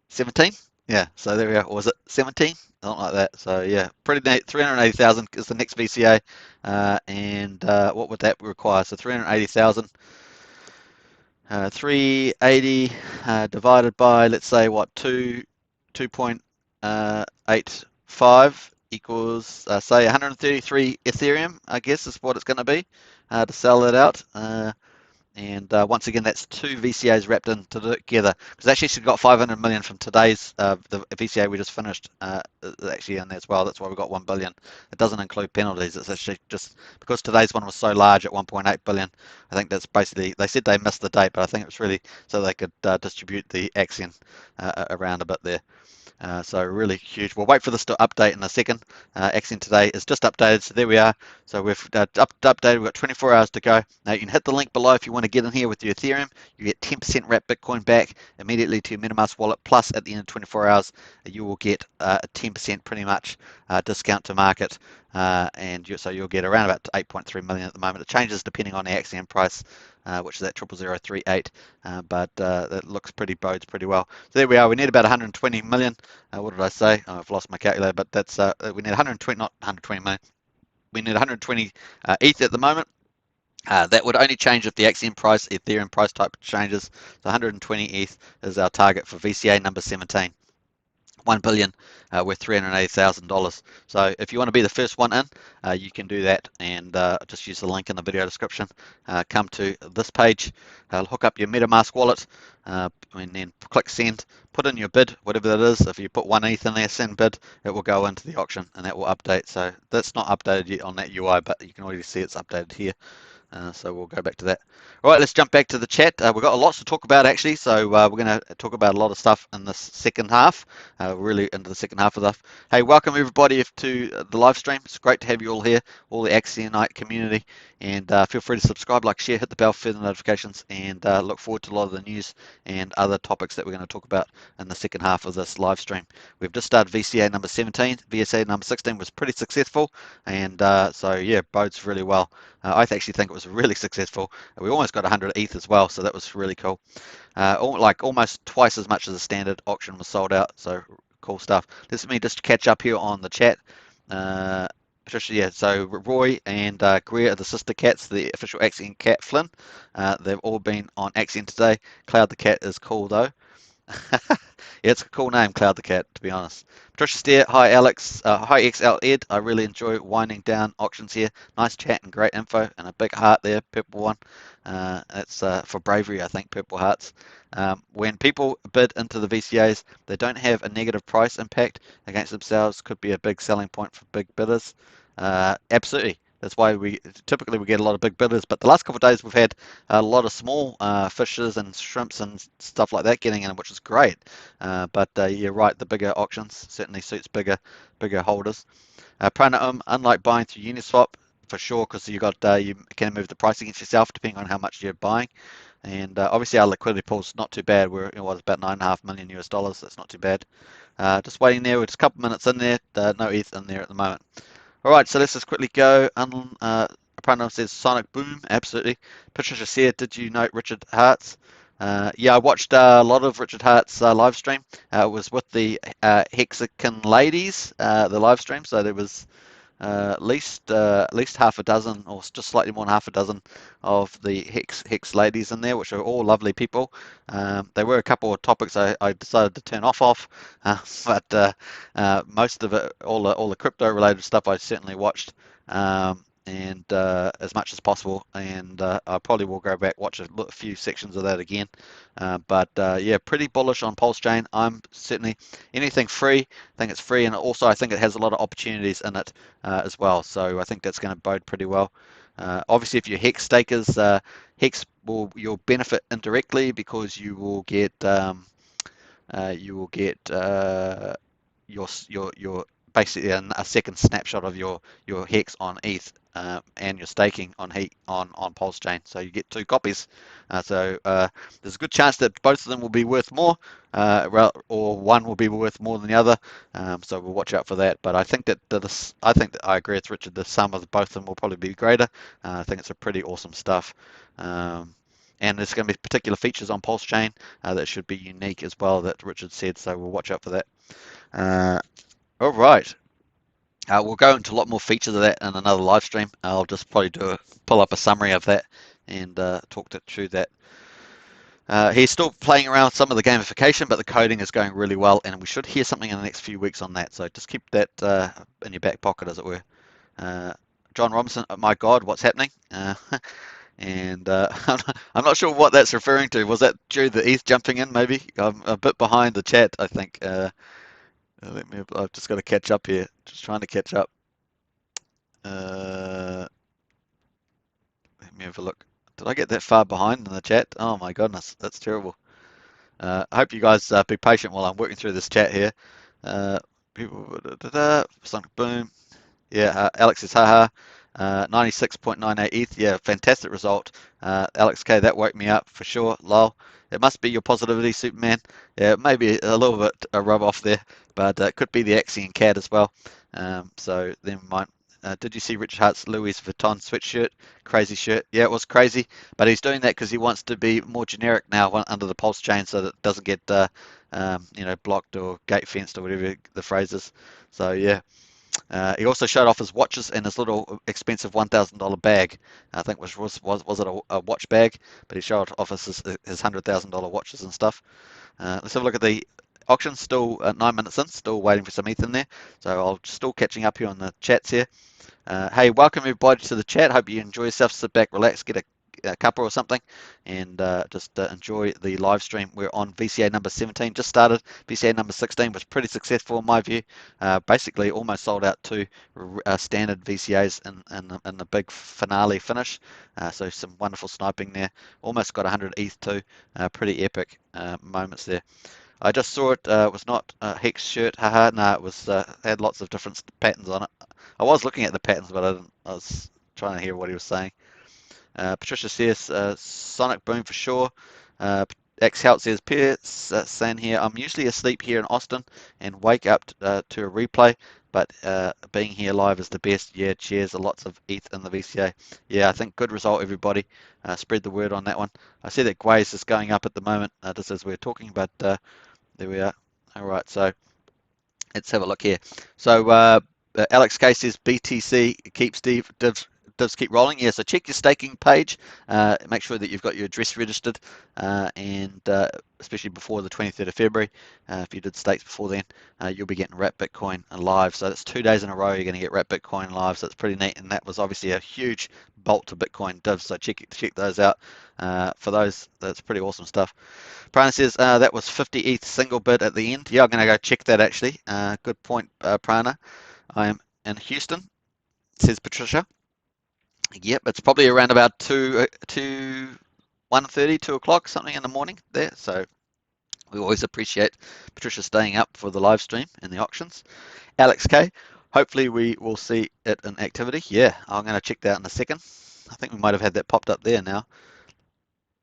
Speaker 1: 17. Yeah, so there we are. Or was it 17? Something like that. So yeah, pretty neat. 380,000 is the next VCA. And what would that require? So 380,000. 380 divided by, let's say, what, 2.85 equals, say, 133 Ethereum, I guess is what it's going to be to sell it out. And once again, that's two VCAs wrapped in together. Because actually, she's got 500 million from today's the VCA we just finished. Actually in there as well. That's why we got 1 billion. It doesn't include penalties. It's actually just because today's one was so large at 1.8 billion. I think that's basically they said they missed the date, but I think it was really so they could distribute the Axion around a bit there. So really huge. We'll wait for this to update in a second. Axion today is just updated, so there we are. So we've updated. We've got 24 hours to go. Now you can hit the link below if you want to get in here with your Ethereum. You get 10% wrapped Bitcoin back immediately to your MetaMask wallet. Plus, at the end of 24 hours, you will get a 10% pretty much discount to market. So you'll get around about 8.3 million at the moment. It changes depending on the Axion price, which is at 0.0038, but that looks bodes pretty well. So there we are. We need about 120 million. What did I say? Oh, I've lost my calculator, but that's we need 120, not 120 million. We need 120 ETH at the moment. That would only change if the Axiom price, Ethereum price type changes. So 120 ETH is our target for VCA number 17. 1 billion worth $380,000. So if you want to be the first one in, you can do that, and just use the link in the video description. Come to this page, hook up your MetaMask wallet, and then click send. Put in your bid, whatever that is. If you put 1 ETH in there, send bid, it will go into the auction, and that will update. So that's not updated yet on that UI, but you can already see it's updated here. So we'll go back to that. All right, let's jump back to the chat. We've got lots to talk about actually, so we're going to talk about a lot of stuff in this second half, really into the second half of the. Hey, welcome everybody to the live stream. It's great to have you all here, all the Axionite community, and feel free to subscribe, like, share, hit the bell for further notifications, and look forward to a lot of the news and other topics that we're going to talk about in the second half of this live stream. We've just started VCA number 17. VCA number 16 was pretty successful, and so yeah, bodes really well. I actually think it was really successful. We almost got 100 ETH as well, so that was really cool. Like almost twice as much as the standard auction was sold out, so cool stuff. Let me just catch up here on the chat. Patricia, yeah, so Roy and Greer are the sister cats, the official Axion cat Flynn. They've all been on Axion today. Cloud the cat is cool though. Yeah, it's a cool name, Cloud the Cat, to be honest. Patricia Steer, hi Alex, hi XL Ed. I really enjoy winding down auctions here. Nice chat and great info, and a big heart there, purple one. That's for bravery, I think, purple hearts. When people bid into the VCAs, they don't have a negative price impact against themselves. Could be a big selling point for big bidders. Absolutely. That's why we typically get a lot of big bidders, but the last couple of days we've had a lot of small fishes and shrimps and stuff like that getting in, which is great. But you're right, the bigger auctions certainly suits bigger holders. Pranaum, unlike buying through Uniswap, for sure, because you can move the price against yourself depending on how much you're buying. And obviously our liquidity pool's not too bad. We're about $9.5 million US. That's not too bad. Just waiting there. We're just a couple minutes in there. No ETH in there at the moment. All right, so let's just quickly go. Pranav says Sonic Boom, absolutely. Patricia said, did you note Richard Hart's? Yeah, I watched a lot of Richard Hart's live stream. It was with the Hex Token ladies, the live stream. So there was at least half a dozen, or just slightly more than half a dozen, of the Hex ladies in there, which are all lovely people. There were a couple of topics I decided to turn off, but most of it, all the crypto related stuff, I certainly watched. And as much as possible, and I probably will go back watch a few sections of that again. But yeah, pretty bullish on Pulsechain. I'm certainly anything free. I think it's free, and also I think it has a lot of opportunities in it as well. So I think that's going to bode pretty well. Obviously, if you're Hex stakers, Hex you'll benefit indirectly because you will get your basically a second snapshot of your Hex on ETH and your staking on Pulsechain. So you get two copies. So there's a good chance that both of them will be worth more, or one will be worth more than the other. So we'll watch out for that. But I think that I agree with Richard. The sum of both of them will probably be greater. I think it's a pretty awesome stuff. And there's going to be particular features on Pulsechain that should be unique as well, that Richard said. So we'll watch out for that. All right. We'll go into a lot more features of that in another live stream. I'll just probably pull up a summary of that and talk through that. He's still playing around with some of the gamification, but the coding is going really well, and we should hear something in the next few weeks on that. So just keep that in your back pocket, as it were. John Robinson, oh my God, what's happening? And I'm not sure what that's referring to. Was that due to the ETH jumping in? Maybe I'm a bit behind the chat, I think. I've just got to catch up here. Just trying to catch up. Uh, Let me have a look. Did I get that far behind in the chat? Oh my goodness, that's terrible. I hope you guys be patient while I'm working through this chat here. People, Sonic Boom. Yeah, Alex says, haha, 96.98 ETH. Yeah, fantastic result. Alex K, that woke me up for sure. Lol. It must be your positivity, Superman. Yeah, maybe a little bit a rub off there, but it could be the Axion cat as well. So then might. Did you see Richard Hart's Louis Vuitton sweatshirt? Crazy shirt. Yeah, it was crazy, but he's doing that because he wants to be more generic now under the Pulsechain, so that it doesn't get blocked or gate fenced or whatever the phrase is. So yeah. He also showed off his watches and his little expensive $1,000 bag. I think was it a watch bag? But he showed off his $100,000 watches and stuff. Let's have a look at the auction. Still 9 minutes in. Still waiting for some ETH in there. So I'll still catching up here on the chats here. Hey, welcome everybody to the chat. Hope you enjoy yourself. Sit back, relax, get a cuppa or something, and just enjoy the live stream. We're on VCA number 17, just started. VCA number 16 was pretty successful in my view. Basically almost sold out to standard VCAs in the big finale finish. So some wonderful sniping there. Almost got 100 ETH too. Pretty epic moments there. I just saw it. Was not a Hex shirt. Haha. No, it was had lots of different patterns on it. I was looking at the patterns, but I was trying to hear what he was saying. Patricia says Sonic Boom for sure. X Health says Pierce saying here, I'm usually asleep here in Austin and wake up to a replay, but being here live is the best. Yeah, cheers. Lots of ETH in the VCA. Yeah, I think good result, everybody. Spread the word on that one. I see that Gwaze is going up at the moment, just as we're talking, but there we are. All right, so let's have a look here. So Alex K says BTC keeps divs keep rolling. Yeah, so check your staking page. Make sure that you've got your address registered, and especially before the 23rd of February. If you did stakes before then, you'll be getting Wrap Bitcoin live. So that's 2 days in a row you're going to get Wrap Bitcoin live. So it's pretty neat, and that was obviously a huge bolt to Bitcoin divs. So check those out. For those, that's pretty awesome stuff. Prana says that was 50 ETH single bid at the end. Yeah, I'm going to go check that actually. Good point, Prana. I am in Houston, says Patricia. Yep, it's probably around about 1:30, 2 o'clock, something in the morning there. So we always appreciate Patricia staying up for the live stream and the auctions. Alex K, hopefully we will see it in activity. Yeah, I'm going to check that out in a second. I think we might have had that popped up there now.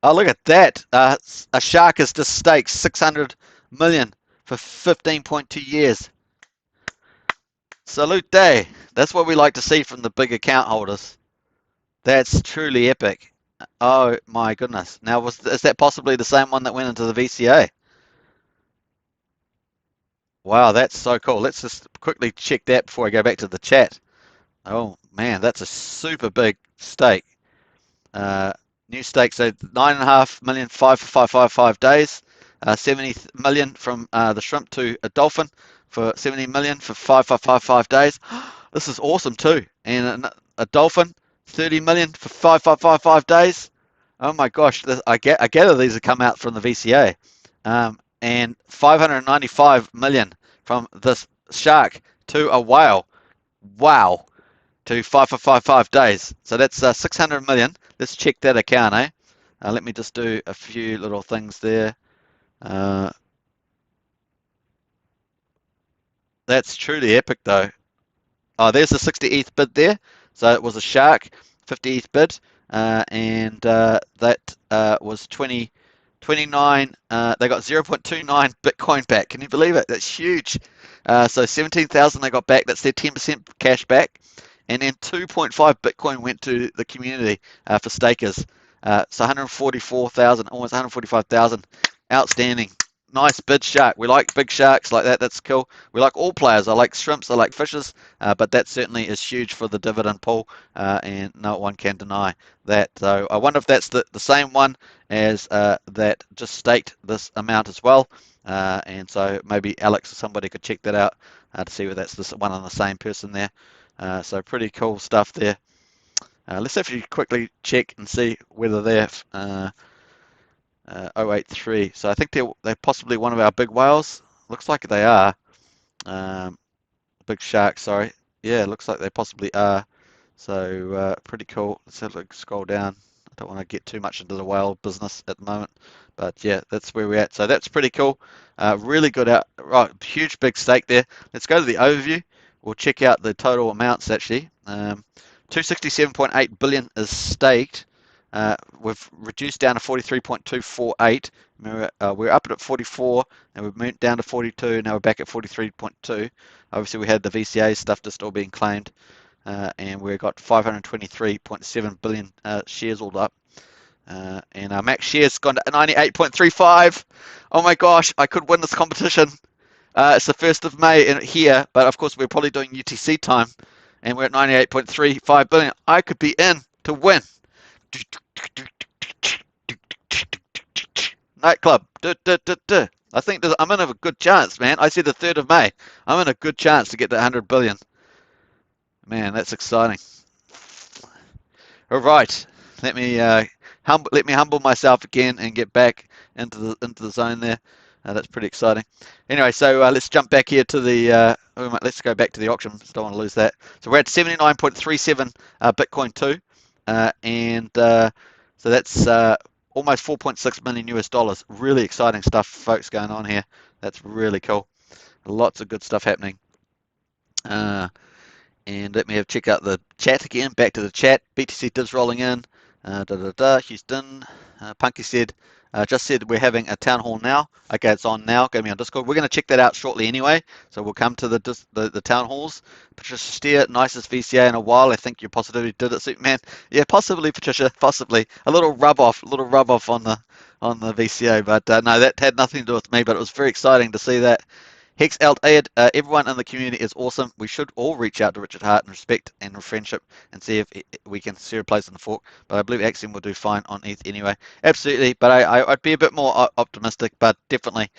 Speaker 1: Oh, look at that. A shark has just staked 600 million for 15.2 years. Salute day. That's what we like to see from the big account holders. That's truly epic. Oh my goodness. Now, is that possibly the same one that went into the VCA? Wow, that's so cool. Let's just quickly check that before I go back to the chat. Oh man, that's a super big stake. New stake, so 9.5 million, 5 for 555 days. 70 million from the shrimp to a dolphin for 70 million for 555 days. This is awesome too. And a dolphin, 30 million for 5555 days. Oh my gosh, I gather these have come out from the VCA. And 595 million from this shark to a whale. Wow. To 5555 days. So that's 600 million. Let's check that account, eh? Let me just do a few little things there. That's truly epic though. Oh, there's the 60 ETH bid there. So it was a shark, 50 ETH bid, and that was 29. They got 0.29 Bitcoin back. Can you believe it? That's huge. So 17,000 they got back. That's their 10% cash back. And then 2.5 Bitcoin went to the community for stakers. So 144,000, almost 145,000. Outstanding. Nice bid shark. We like big sharks like that. That's cool. We like all players. I like shrimps. I like fishes. But that certainly is huge for the dividend pool. And no one can deny that. So I wonder if that's the same one as that just staked this amount as well. And so maybe Alex or somebody could check that out to see whether that's one on the same person there. So pretty cool stuff there. Let's actually quickly check and see whether they're 083. So I think they're possibly one of our big whales. Looks like they are. Um, Big shark, sorry. Yeah, looks like they possibly are. So pretty cool. Let's have a scroll down. I don't want to get too much into the whale business at the moment, but yeah, that's where we're at. So that's pretty cool. Really good out. Right, huge big stake there. Let's go to the overview. We'll check out the total amounts actually. 267.8 billion is staked. We've reduced down to 43.248. We're up at 44, and we've moved down to 42. Now we're back at 43.2. Obviously, we had the VCA stuff just all being claimed, and we've got 523.7 billion shares all up. And our max shares gone to 98.35. Oh my gosh, I could win this competition. It's the 1st of May here, but of course we're probably doing UTC time, and we're at 98.35 billion. I could be in to win. Nightclub. I think I'm in a good chance, man. I said the 3rd of May. I'm in a good chance to get to 100 billion. Man, that's exciting. All right, let me humble myself again and get back into the zone there. That's pretty exciting. Anyway, so let's jump back here to the. Let's go back to the auction. Just don't want to lose that. So we're at 79.37 Bitcoin 2, and so that's almost 4.6 million US dollars. Really exciting stuff, folks, going on here. That's really cool. Lots of good stuff happening. And let me check out the chat again. Back to the chat. BTC divs rolling in. Houston. Punky said, just said we're having a town hall now. Okay, it's on now. Go to me on Discord. We're going to check that out shortly anyway. So we'll come to the town halls. Patricia Steer, nicest VCA in a while. I think you possibly did it, Superman. Yeah, possibly, Patricia. Possibly. A little rub off on the VCA, but no, that had nothing to do with me. But it was very exciting to see that. Hex Token, everyone in the community is awesome. We should all reach out to Richard Hart in respect and friendship and see if we can see a place in the fork. But I believe Axion will do fine on ETH anyway. Absolutely, but I'd be a bit more optimistic, but definitely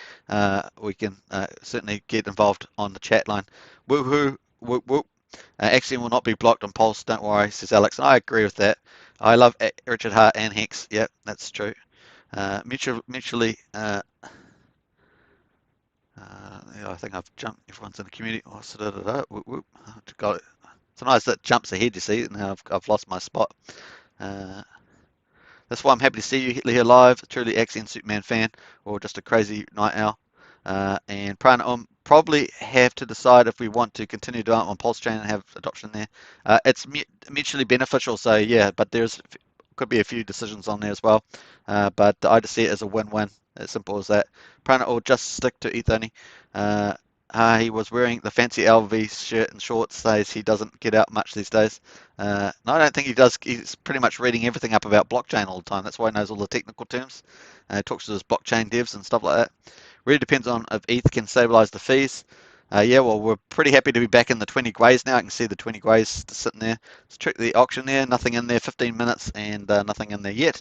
Speaker 1: we can certainly get involved on the chat line. Woohoo, whoop whoop. Axion will not be blocked on Pulse, don't worry, says Alex. And I agree with that. I love Richard Hart and Hex. Yep, that's true. Mutually. Yeah, I think I've jumped. Everyone's in the community. Oh, whoop, whoop. Got it. It's nice that jumps ahead. You see, now I've lost my spot. That's why I'm happy to see you here live. Truly Axion Superman fan, or just a crazy night owl. And Prana probably have to decide if we want to continue doing it on Pulsechain and have adoption there. It's mutually beneficial, so yeah. But could be a few decisions on there as well. But I just see it as a win-win. As simple as that. Prana will just stick to ETH only. He was wearing the fancy LV shirt and shorts. Says he doesn't get out much these days. No, I don't think he does. He's pretty much reading everything up about blockchain all the time. That's why he knows all the technical terms. Talks to his blockchain devs and stuff like that. Really depends on if ETH can stabilize the fees. Yeah, well, we're pretty happy to be back in the 20 grays now. I can see the 20 grays sitting there. Let's check the auction there. Nothing in there. 15 minutes and nothing in there yet.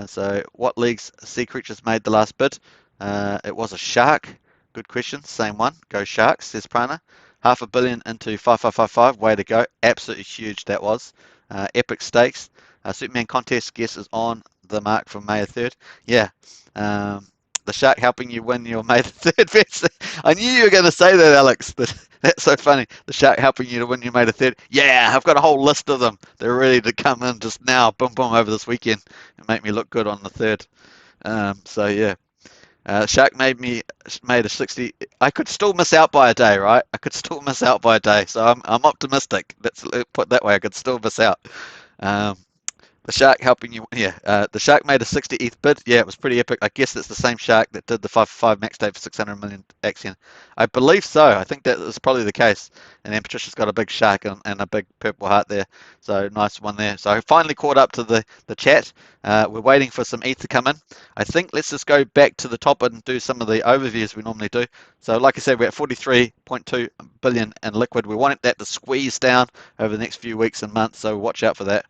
Speaker 1: So what leagues Sea Creatures made the last bid? It was a shark. Good question. Same one. Go Sharks, says Prana. $500 million into 5555. Way to go. Absolutely huge that was. Epic stakes. Superman contest guess is on the mark for May 3rd. Yeah. The shark helping you win your May 3rd bet. I knew you were going to say that, Alex. That's so funny. The shark helping you to win your May 3rd. Yeah, I've got a whole list of them. They're ready to come in just now. Boom, boom, over this weekend and make me look good on the 3rd. So yeah. Shark made a 60. I could still miss out by a day, right? I could still miss out by a day. So I'm optimistic. Let's put it that way. I could still miss out. The shark helping you, yeah. The shark made a 60 ETH bid. Yeah, it was pretty epic. I guess it's the same shark that did the 5 max day for 600 million Axion. I believe so. I think that is probably the case. And then Patricia's got a big shark and a big purple heart there. So nice one there. So I finally caught up to the chat. We're waiting for some ETH to come in. I think let's just go back to the top and do some of the overviews we normally do. So like I said, we're at 43.2 billion in liquid. We want that to squeeze down over the next few weeks and months. So watch out for that.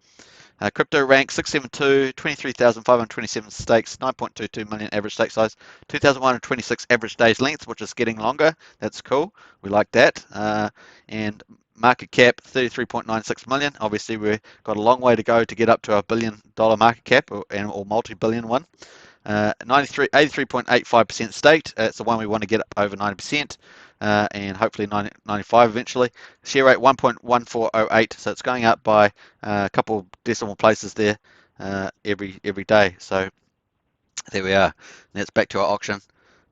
Speaker 1: Crypto rank 672, 23,527 stakes, 9.22 million average stake size, 2,126 average days length, which is getting longer. That's cool. We like that. And market cap 33.96 million. Obviously, we've got a long way to go to get up to a $1 billion market cap or multi-billion one. 83.85% staked. It's the one we want to get up over 90%, and hopefully 95 eventually. Share rate 1.1408, so it's going up by a couple decimal places there every day. So there we are. And that's back to our auction.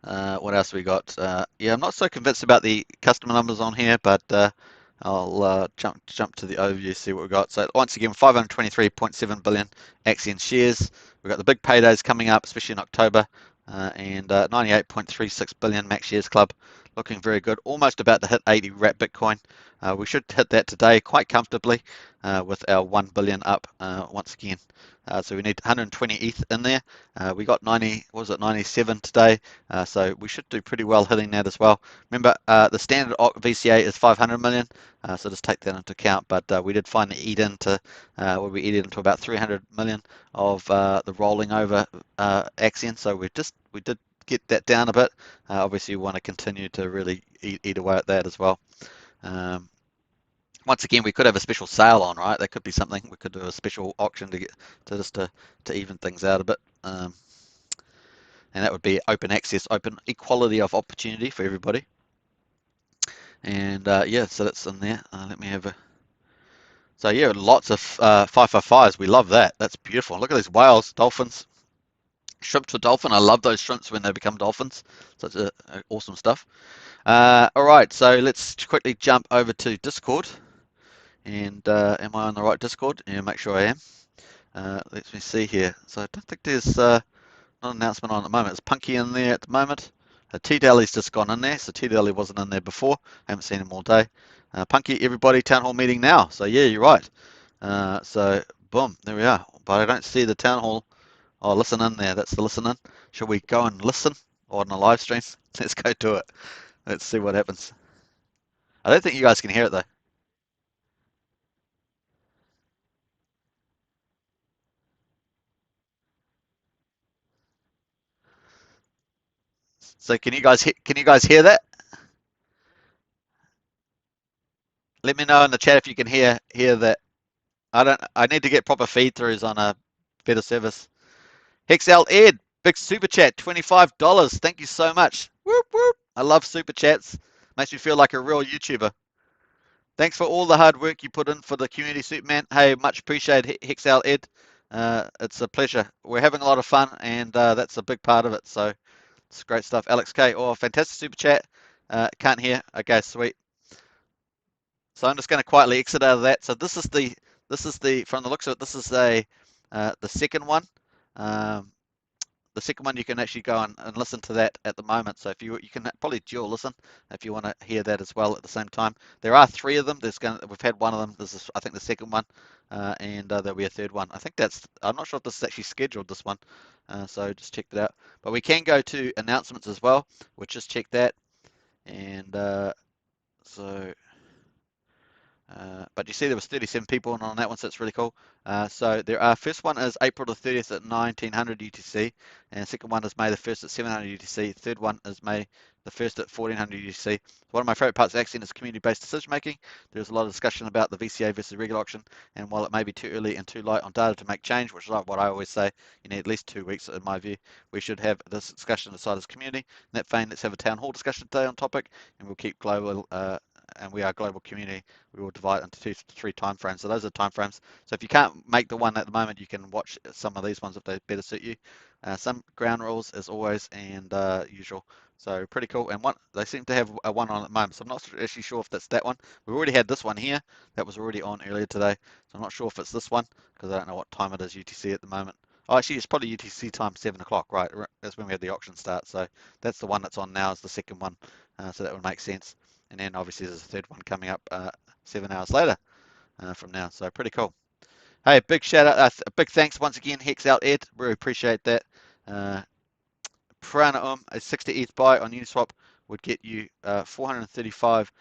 Speaker 1: What else we got? Yeah, I'm not so convinced about the customer numbers on here, but I'll jump to the overview, see what we got. So once again, 523.7 billion Axion shares. We've got the big paydays coming up, especially in October, and 98.36 billion Max Shares Club. Looking very good, almost about to hit 80 wrap Bitcoin. We should hit that today quite comfortably with our 1 billion up once again. So we need 120 ETH in there. We got 90, what was it, 97 today. So we should do pretty well hitting that as well. Remember, the standard VCA is 500 million, so just take that into account. But we did finally eat into, where we eat into about 300 million of the rolling over Axion. So we did get that down a bit. Obviously, we want to continue to really eat away at that as well. Once again, we could have a special sale on, right? That could be something. We could do a special auction to even things out a bit. And that would be open access, open equality of opportunity for everybody. And yeah, so that's in there. Let me have a. So yeah, lots of 555s. We love that. That's beautiful. Look at these whales, dolphins, shrimp to dolphin. I love those shrimps when they become dolphins. Such awesome stuff. All right, so let's quickly jump over to Discord. And am I on the right Discord? Yeah, make sure I am. Let me see here. So I don't think there's not an announcement on at the moment. Is Punky in there at the moment? T-Daily's just gone in there, so T-Daily wasn't in there before. Haven't seen him all day. Punky, everybody, town hall meeting now. So yeah, you're right. So boom, there we are. But I don't see the town hall. Oh, listen in there. That's the listen in. Shall we go and listen on a live stream? Let's go do it. Let's see what happens. I don't think you guys can hear it though. So can you guys hear that? Let me know in the chat if you can hear that. I need to get proper feed throughs on a better service. Hexl Ed, big super chat, $25. Thank you so much. Whoop whoop. I love super chats. Makes me feel like a real YouTuber. Thanks for all the hard work you put in for the community, Superman. Hey, much appreciated, Hexl Ed. It's a pleasure. We're having a lot of fun, and that's a big part of it. So it's great stuff. Alex K, oh, fantastic super chat. Can't hear. Okay, sweet. So I'm just going to quietly exit out of that. So this is the from the looks of it, this is the second one. The second one you can actually go and listen to that at the moment. So if you can probably dual listen if you want to hear that as well at the same time. There are three of them. We've had one of them. This is I think the second one, and there'll be a third one. I think I'm not sure if this is actually scheduled, this one. So just check that out. But we can go to announcements as well. We'll just check that. And so. But you see there was 37 people on that one, so it's really cool. So there are, first one is April the 30th at 1900 UTC, and second one is May the 1st at 700 UTC. Third one is May the 1st at 1400 UTC. One of my favorite parts of Axion is community-based decision making. There's a lot of discussion about the VCA versus regular auction, and while it may be too early and too light on data to make change, which is what I always say, you need at least 2 weeks in my view, we should have this discussion inside as community. In that vein, let's have a town hall discussion today on topic, and we'll keep global, and we are a global community. We will divide into 2 to 3 time frames. So those are the time frames. So if you can't make the one at the moment, you can watch some of these ones if they better suit you. Some ground rules as always, and usual. So pretty cool. And they seem to have a one on at the moment. So I'm not actually sure if that's that one. We already had this one here. That was already on earlier today. So I'm not sure if it's this one because I don't know what time it is UTC at the moment. Oh, actually, it's probably UTC time 7 o'clock, right? That's when we had the auction start. So that's the one that's on now is the second one. So that would make sense. And then obviously there's a third one coming up 7 hours later from now. So pretty cool. Hey, big shout out, big thanks once again, Hex out Ed. Really appreciate that. Prana a 60 ETH buy on Uniswap would get you 435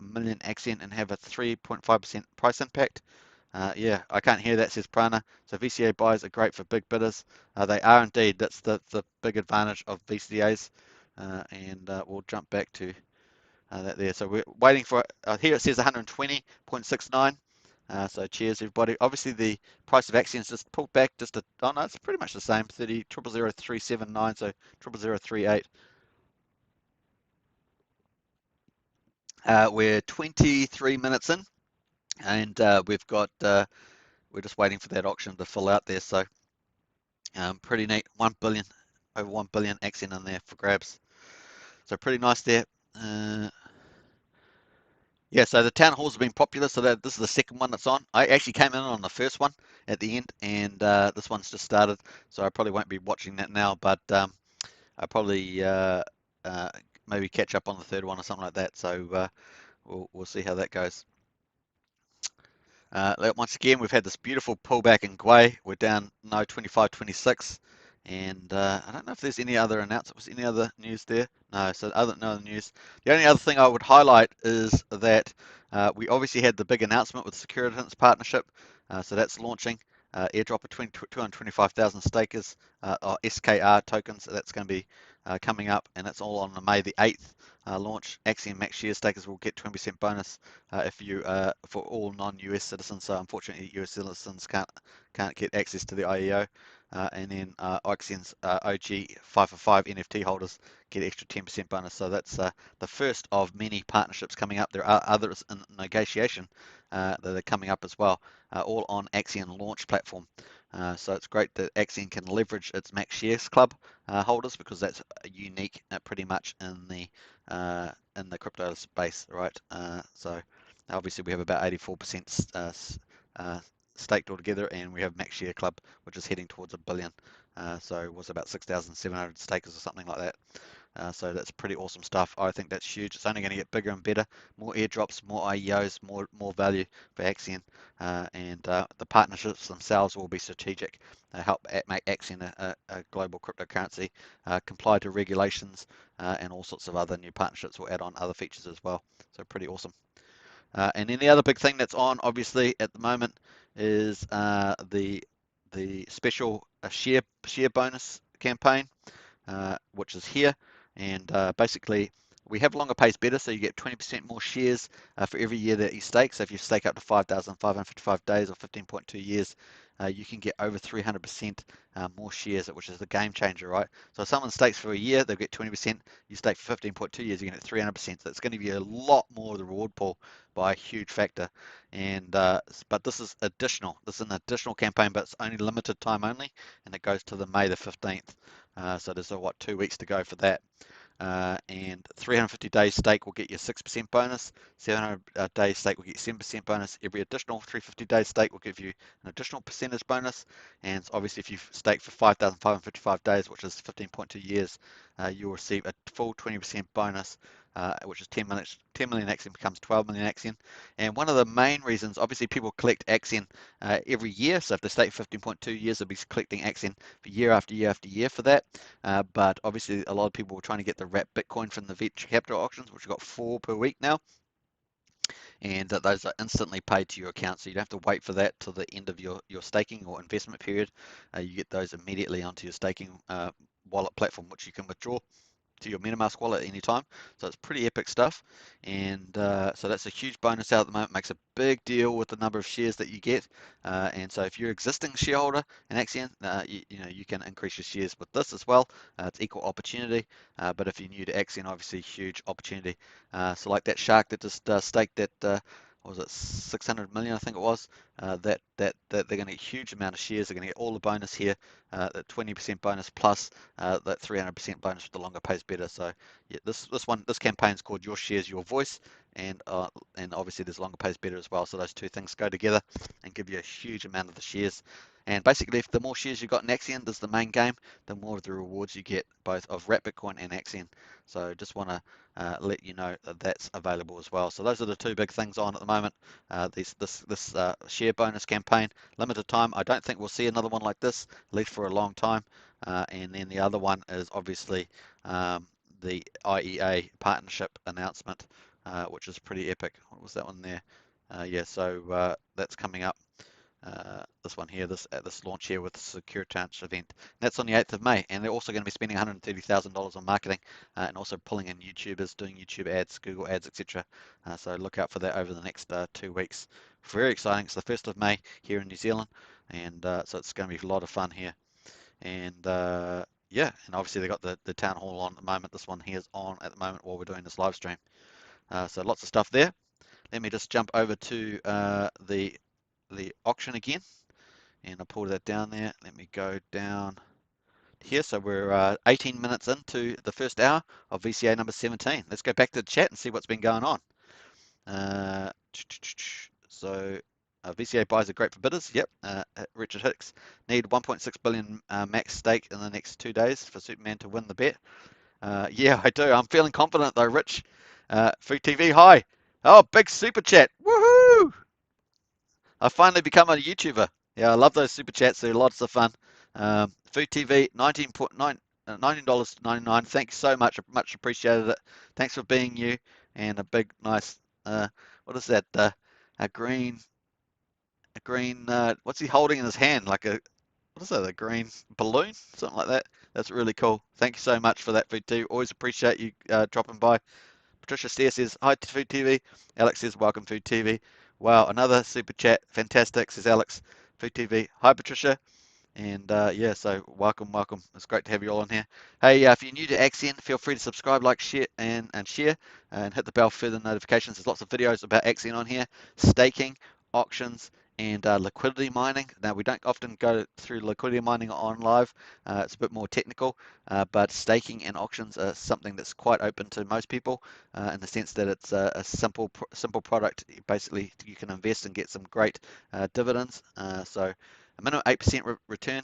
Speaker 1: million Axion and have a 3.5% price impact. Yeah, I can't hear that, says Prana. So VCA buys are great for big bidders. They are indeed. That's the big advantage of VCAs. And we'll jump back to that there. So we're waiting for, here it says 120.69. So cheers everybody. Obviously the price of Axion's just pulled back just a, oh no, it's pretty much the same, 30,00379, so 0.0038. We're 23 minutes in, and we're just waiting for that auction to fill out there. So pretty neat, 1 billion, over 1 billion Axion in there for grabs. So pretty nice there. Uh, Yeah, so the town halls have been popular. So this is the second one that's on. I actually came in on the first one at the end, and this one's just started. So I probably won't be watching that now, but I probably uh, maybe catch up on the third one or something like that. So we'll see how that goes. Once again, we've had this beautiful pullback in Gwei. We're down no 25.26, and I don't know if there's any other announcements, any other news there. No, so no other news. The only other thing I would highlight is that we obviously had the big announcement with the Securitas partnership, so that's launching. Airdrop of 225,000 stakers or SKR tokens. That's going to be coming up, and it's all on May the 8th launch. Axion Max Share stakers will get 20% bonus if you for all non-US citizens. So unfortunately, US citizens can't get access to the IEO. And then Axion's OG 5 for 5 NFT holders get extra 10% bonus. So that's the first of many partnerships coming up. There are others in negotiation that are coming up as well, all on Axion launch platform. So it's great that Axion can leverage its Max Shares Club holders, because that's unique pretty much in the crypto space, right? So obviously we have about 84% staked altogether, and we have Max Share Club, which is heading towards 1 billion. So it was about 6,700 stakers or something like that. So that's pretty awesome stuff. I think that's huge. It's only going to get bigger and better. More airdrops, more IEOs, more value for Axion, and the partnerships themselves will be strategic. Help make Axion a global cryptocurrency, comply to regulations, and all sorts of other new partnerships will add on other features as well. So pretty awesome. And then the other big thing that's on, obviously, at the moment is the special share bonus campaign, which is here. And basically, we have longer pays better, so you get 20% more shares for every year that you stake. So if you stake up to 5,555 days or 15.2 years, you can get over 300% more shares, which is the game changer, right? So if someone stakes for a year, they'll get 20%. You stake for 15.2 years, you get 300%. So it's going to be a lot more of the reward pool by a huge factor. And but this is additional. This is an additional campaign, but it's only limited time only, and it goes to the May the 15th. So there's 2 weeks to go for that. And 350 days stake will get you 6% bonus. 700 days stake will get you 7% bonus. Every additional 350 days stake will give you an additional percentage bonus. And obviously, if you stake for 5,555 days, which is 15.2 years, you'll receive a full 20% bonus, which is 10 million Axion becomes 12 million Axion. And one of the main reasons, obviously, people collect Axion every year. So if they stake 15.2 years, they'll be collecting Axion for year after year after year for that. But obviously, a lot of people were trying to get the wrap Bitcoin from the venture capital auctions, which we've got 4 per week now, and those are instantly paid to your account, so you don't have to wait for that till the end of your staking or investment period. You get those immediately onto your staking wallet platform, which you can withdraw to your MetaMask wallet at any time. So it's pretty epic stuff. And so that's a huge bonus out at the moment. Makes a big deal with the number of shares that you get. And so if you're an existing shareholder in Axion, you can increase your shares with this as well. It's equal opportunity. But if you're new to Axion, obviously huge opportunity. So like that shark that just staked that. What was it, 600 million, I think it was, that they're going to get a huge amount of shares. They're going to get all the bonus here, that 20% bonus plus that 300% bonus with the longer pays better. So yeah, this campaign is called Your Shares, Your Voice, and obviously there's longer pays better as well. So those two things go together and give you a huge amount of the shares. And basically, if the more shares you got in Axion, this is the main game, the more of the rewards you get, both of Wrap Bitcoin and Axion. So just want to let you know that that's available as well. So those are the two big things on at the moment. This share bonus campaign, limited time. I don't think we'll see another one like this, at least for a long time. And then the other one is obviously the IEA partnership announcement, which is pretty epic. What was that one there? Yeah, so that's coming up. this one here, this launch here with the Secure Tranche event. And that's on the 8th of May, and they're also going to be spending $130,000 on marketing and also pulling in YouTubers, doing YouTube ads, Google ads, etc. So look out for that over the next 2 weeks. Very exciting. It's the 1st of May here in New Zealand, and so it's going to be a lot of fun here. And yeah, and obviously they got the town hall on at the moment. This one here is on at the moment while we're doing this live stream. So lots of stuff there. Let me just jump over to the auction again, and I'll pull that down there. Let me go down here. So we're 18 minutes into the first hour of VCA number 17. Let's go back to the chat and see what's been going on. So VCA buys are great for bidders. Yep. Richard Hicks, need 1.6 billion max stake in the next 2 days for Superman to win the bet. Yeah, I do. I'm feeling confident though, Rich. Food TV, hi. Oh, big super chat. Woohoo! I've finally become a YouTuber. Yeah, I love those super chats. They're lots of fun. Food TV, $19.99. Thanks so much. Much appreciated it. Thanks for being you. And a big, nice, what is that? A green, what's he holding in his hand? Like what is that? A green balloon? Something like that. That's really cool. Thank you so much for that, Food TV. Always appreciate you dropping by. Patricia Steer says, hi to Food TV. Alex says, welcome Food TV. Wow, another super chat. Fantastic, says Alex. Food TV. Hi, Patricia. And yeah, so welcome. It's great to have you all on here. Hey, if you're new to Axion, feel free to subscribe, like, share, and share, and hit the bell for further notifications. There's lots of videos about Axion on here, staking, auctions, and liquidity mining. Now, we don't often go through liquidity mining on live. It's a bit more technical, but staking and auctions are something that's quite open to most people in the sense that it's a simple product. Basically, you can invest and get some great dividends. So a minimum 8% return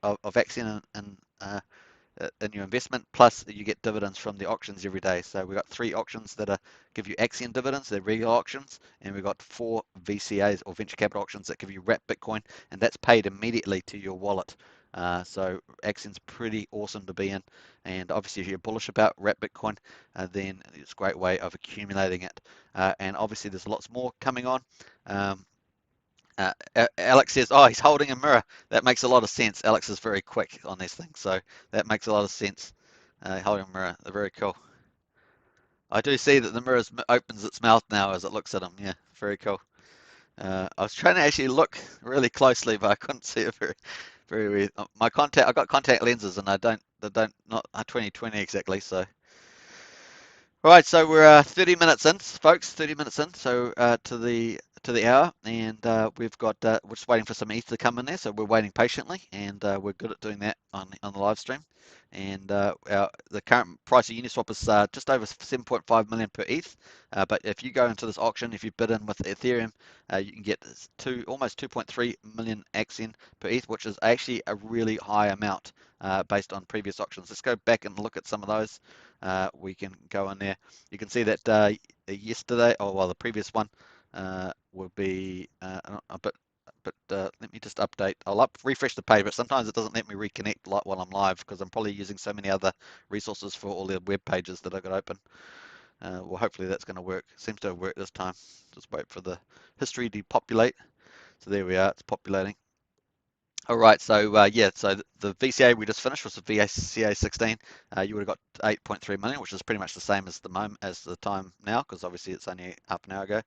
Speaker 1: of Axion in your investment, plus you get dividends from the auctions every day. So we've got 3 auctions that give you Axion dividends, they're regular auctions, and we've got 4 VCAs or venture capital auctions that give you wrapped Bitcoin, and that's paid immediately to your wallet. So Axion's pretty awesome to be in, and obviously if you're bullish about wrapped Bitcoin, then it's a great way of accumulating it. And obviously there's lots more coming on. Alex says, oh, he's holding a mirror. That makes a lot of sense. Alex is very quick on these things, so that makes a lot of sense. Holding a mirror, they're very cool. I do see that the mirror opens its mouth now as it looks at him. Yeah, very cool. I was trying to actually look really closely, but I couldn't see it very. I've got contact lenses, and not 20/20 exactly. So, all right, so we're 30 minutes in, folks. 30 minutes in, so to the hour, and we're just waiting for some ETH to come in there. So we're waiting patiently, and we're good at doing that on the live stream. And the current price of Uniswap is just over 7.5 million per ETH. But if you go into this auction, if you bid in with Ethereum, you can get almost 2.3 million Axion per ETH, which is actually a really high amount based on previous auctions. Let's go back and look at some of those. We can go in there. You can see that yesterday, the previous one will be a bit. But let me just update. I'll refresh the page, but sometimes it doesn't let me reconnect while I'm live because I'm probably using so many other resources for all the web pages that I've got open. Well, hopefully that's going to work. Seems to have worked this time. Just wait for the history to populate. So there we are. It's populating. All right, so yeah, so the VCA we just finished was the VCA16. You would have got 8.3 million, which is pretty much the same as the time now, because obviously it's only half an hour ago.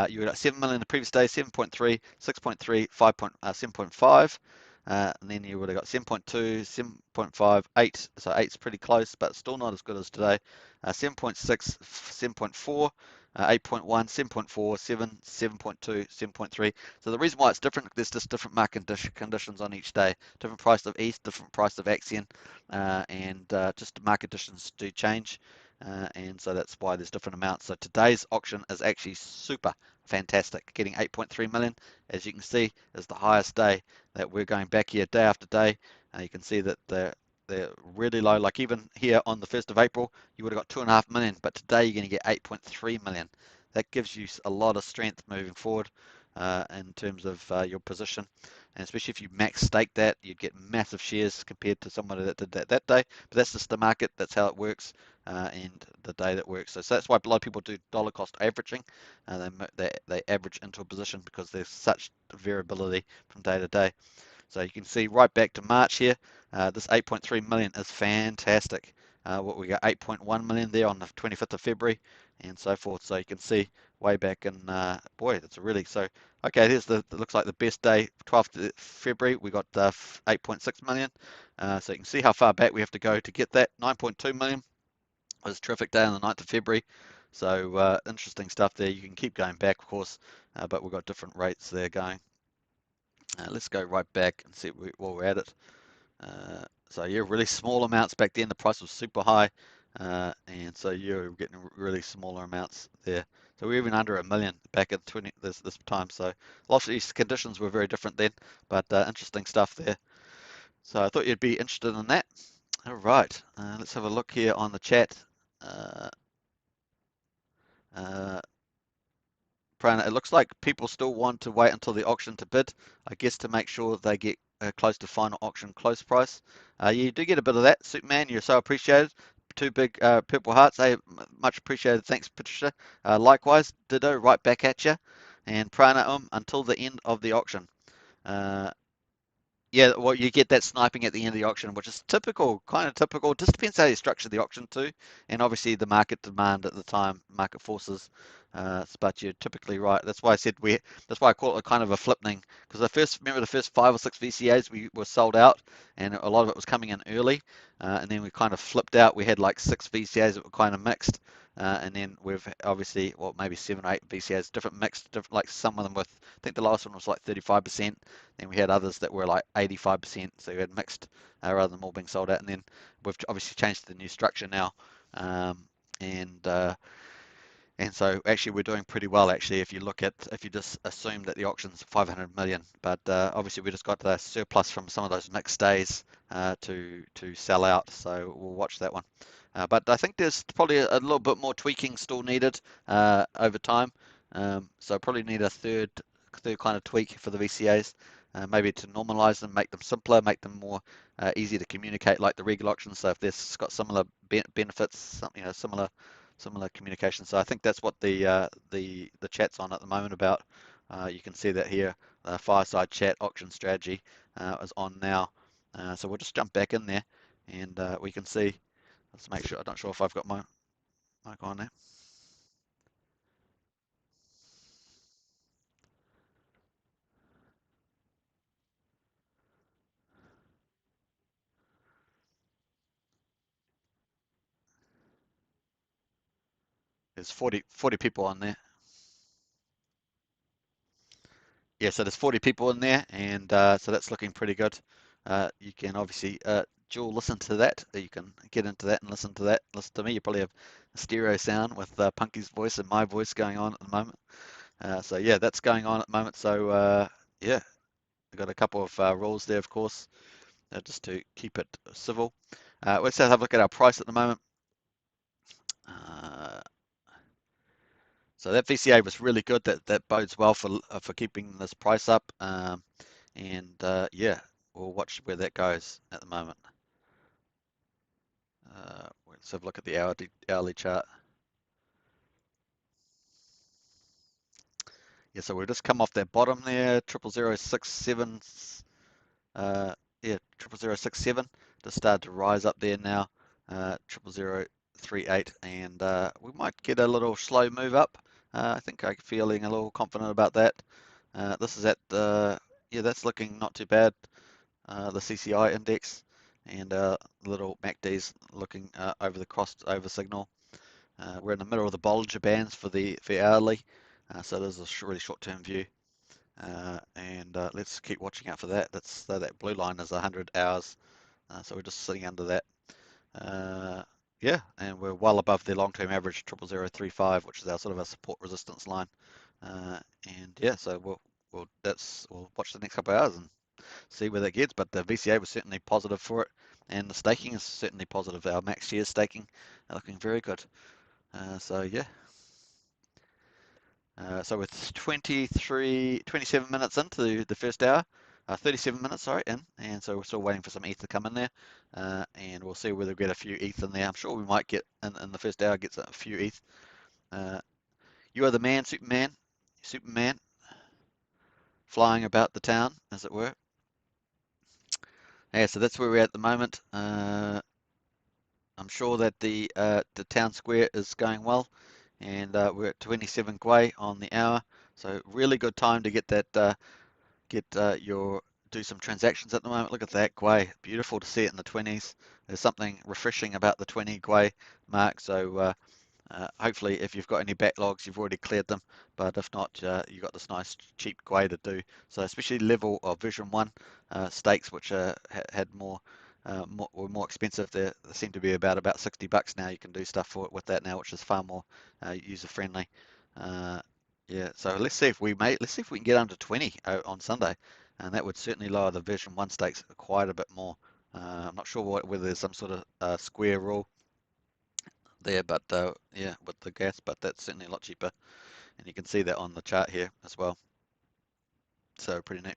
Speaker 1: You would have got 7 million the previous day, 7.3, 6.3, 7.5. And then you would have got 7.2, 7.5, 8. So 8's pretty close, but still not as good as today. 7.6, 7.4. 8.1, 7.4, 7, 7.2, 7.3. So the reason why it's different, there's just different market conditions on each day. Different price of ETH, different price of Axion, and just market conditions do change. And so that's why there's different amounts. So today's auction is actually super fantastic. Getting 8.3 million, as you can see, is the highest day that we're going back here day after day. You can see that they're really low. Like even here on the 1st of April, you would have got 2.5 million, but today you're going to get 8.3 million. That gives you a lot of strength moving forward in terms of your position. And especially if you max stake that, you'd get massive shares compared to somebody that did that day. But that's just the market. That's how it works. and the day that works. So that's why a lot of people do dollar cost averaging. They average into a position because there's such variability from day to day. So you can see right back to March here, this 8.3 million is fantastic. What we got 8.1 million there on the 25th of February and so forth. So you can see way back in, boy, that's a really, so, okay, here's it looks like the best day, 12th of February, we got 8.6 million. So you can see how far back we have to go to get that. 9.2 million was a terrific day on the 9th of February. So interesting stuff there. You can keep going back, of course, but we've got different rates there going. Let's go right back and see while we're at it. So yeah, really small amounts back then. The price was super high, and so you're getting really smaller amounts there. So we're even under a million back in this time. So lots of these conditions were very different then, but interesting stuff there. So I thought you'd be interested in that. All right, let's have a look here on the chat. Uh, uh, Brian, it looks like people still want to wait until the auction to bid, I guess to make sure they get close to final auction close price. You do get a bit of that, Superman. You're so appreciated. Two big purple hearts. Hey, much appreciated. Thanks, Patricia. Likewise, ditto, right back at you. And Prana until the end of the auction. Uh, yeah, well, you get that sniping at the end of the auction, which is typical, kind of typical. Just depends how you structure the auction too, and obviously the market demand at the time, market forces. But you're typically right. That's why I said we. That's why I call it kind of a flippening, because remember the first 5 or 6 VCAs we were sold out, and a lot of it was coming in early, and then we kind of flipped out. We had like 6 VCAs that were kind of mixed, and then we've obviously, well, maybe 7 or 8 VCAs, different mixed, different, like some of them with. I think the last one was like 35%. Then we had others that were like 85%, so we had mixed rather than all being sold out. And then we've obviously changed to the new structure now, um, and uh, and so actually we're doing pretty well actually if you just assume that the auction's 500 million, but obviously we just got the surplus from some of those mixed days to sell out, so we'll watch that one. But I think there's probably a little bit more tweaking still needed over time. So probably need a third kind of tweak for the VCAs, maybe to normalize them, make them simpler, make them more easy to communicate like the regular auctions. So if this got similar benefits, similar communication. So I think that's what the chat's on at the moment about. You can see that here, fireside chat auction strategy is on now. So we'll just jump back in there, and we can see. Let's make sure. I'm not sure if I've got my mic on there. There's 40 people on there. Yeah, so there's 40 people in there, and so that's looking pretty good. You can obviously dual listen to that. You can get into that and listen to that. Listen to me. You probably have a stereo sound with Punky's voice and my voice going on at the moment. So yeah, that's going on at the moment. So yeah, we've got a couple of rules there, of course, just to keep it civil. Let's have a look at our price at the moment. Uh, so that VCA was really good. That bodes well for keeping this price up. And yeah, we'll watch where that goes at the moment. Let's have a look at the hourly chart. Yeah, so we've just come off that bottom there, 00067. Yeah, 00067. Just started to rise up there now, 00038, and we might get a little slow move up. I think I'm feeling a little confident about that. This is at yeah, that's looking not too bad. The CCI index and little MACD's looking over the over signal. We're in the middle of the Bollinger Bands for the hourly, so there's a really short-term view. And let's keep watching out for that. That blue line is 100 hours, so we're just sitting under that. Yeah, and we're well above the long-term average 00035, which is our sort of a support resistance line. And yeah, so we'll watch the next couple of hours and see where that gets. But the VCA was certainly positive for it, and the staking is certainly positive. Our max share staking are looking very good. So yeah. So with 27 minutes into the first hour, 37 minutes, sorry, in, and so we're still waiting for some ETH to come in there, and we'll see whether we get a few ETH in there. I'm sure we might get in the first hour get a few ETH. Uh, you are the man, Superman, Superman, flying about the town, as it were. Yeah, so that's where we're at the moment. I'm sure that the town square is going well, and we're at 27 Gwei on the hour, so really good time to get that get your do some transactions at the moment. Look at that Gwei, beautiful to see it in the 20s. There's something refreshing about the 20 Gwei mark, so hopefully, if you've got any backlogs, you've already cleared them. But if not, you've got this nice cheap Gwei to do. So especially level of version 1 stakes, which had were more expensive. They seem to be about $60 now. You can do stuff with that now, which is far more user friendly. Uh, yeah. So let's see if we can get under 20 on Sunday, and that would certainly lower the version 1 stakes quite a bit more. I'm not sure whether there's some sort of square rule there, but yeah, with the gas, but that's certainly a lot cheaper, and you can see that on the chart here as well. So pretty neat.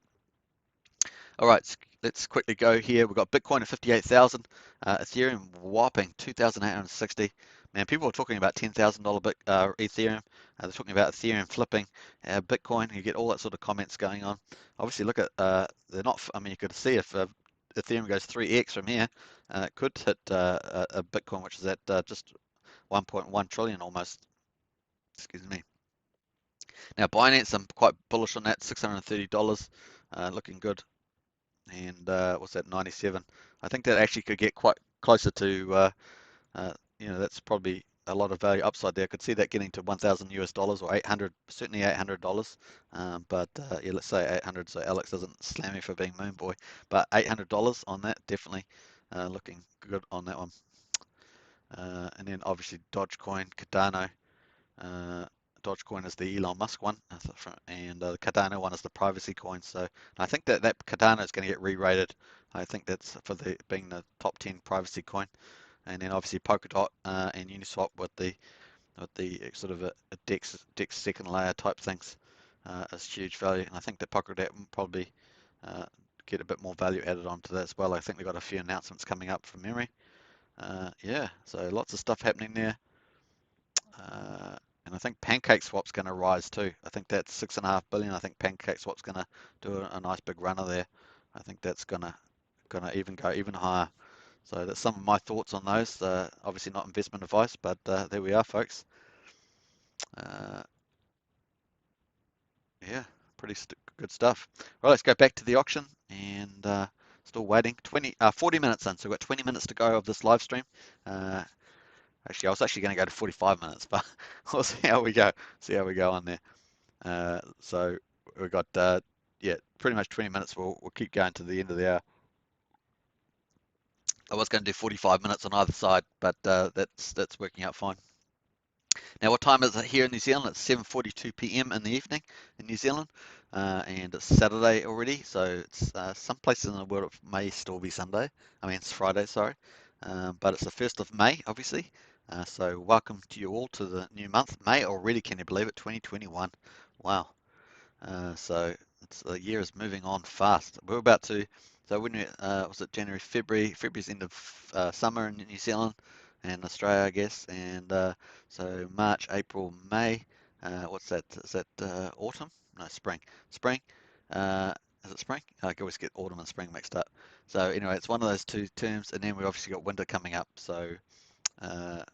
Speaker 1: All right, let's quickly go here. We've got Bitcoin at 58,000, Ethereum whopping 2,860. Man, people are talking about $10,000 Ethereum. They're talking about Ethereum flipping Bitcoin. You get all that sort of comments going on. Obviously, look at they're not. I mean, you could see if Ethereum goes 3x from here, it could hit a Bitcoin, which is at just 1.1 trillion almost. Excuse me. Now Binance, I'm quite bullish on that, $630, looking good. And what's that, 97? I think that actually could get quite closer to, that's probably a lot of value upside there. I could see that getting to 1,000 US dollars or 800, certainly $800. But yeah, let's say 800 so Alex doesn't slam me for being moon boy. But $800 on that, definitely looking good on that one. And then obviously Dogecoin, Cardano. Uh, Dogecoin is the Elon Musk one, and the Cardano one is the privacy coin. So I think that Cardano is going to get re-rated. I think that's for being the top 10 privacy coin, and then obviously Polkadot and Uniswap with the sort of a DEX second layer type things is huge value, and I think that Polkadot will probably uh, get a bit more value added onto that as well. I think they've got a few announcements coming up from memory. Yeah, so lots of stuff happening there. Uh, and I think PancakeSwap's going to rise too. I think that's 6.5 billion. I think PancakeSwap's going to do a nice big runner there. I think that's gonna even go even higher. So that's some of my thoughts on those. Obviously not investment advice, but there we are, folks. Uh, yeah, pretty good stuff. Right, let's go back to the auction and still waiting. 40 minutes in, so we've got 20 minutes to go of this live stream. Uh, Actually, I was actually going to go to 45 minutes, but we'll see how we go. See how we go on there. So we've got yeah, pretty much 20 minutes. We'll keep going to the end of the hour. I was going to do 45 minutes on either side, but that's working out fine. Now, what time is it here in New Zealand? It's 7:42 p.m. in the evening in New Zealand, and it's Saturday already. So it's some places in the world it may still be Sunday. I mean, it's Friday, sorry, but it's the 1st of May, obviously. So welcome to you all to the new month, May already. Can you believe it? 2021. Wow. So the year is moving on fast. We're about to. So when was it January, February? February's end of summer in New Zealand and Australia, I guess. And so March, April, May. What's that? Is that autumn? No, spring. Spring. Is it spring? I always get autumn and spring mixed up. So anyway, it's one of those two terms, and then we obviously got winter coming up. So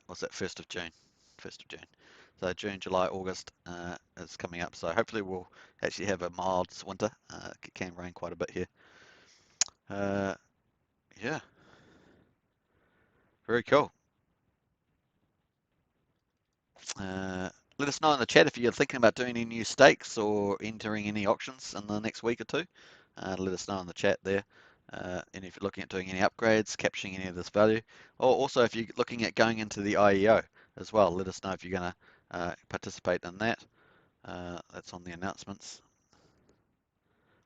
Speaker 1: what's that? 1st of June. 1st of June. So June, July, August is coming up. So hopefully we'll actually have a mild winter. It can rain quite a bit here. Uh, yeah, very cool. Let us know in the chat if you're thinking about doing any new stakes or entering any auctions in the next week or two. Let us know in the chat there. And if you're looking at doing any upgrades, capturing any of this value, or also if you're looking at going into the IEO as well, let us know if you're going to participate in that. That's on the announcements.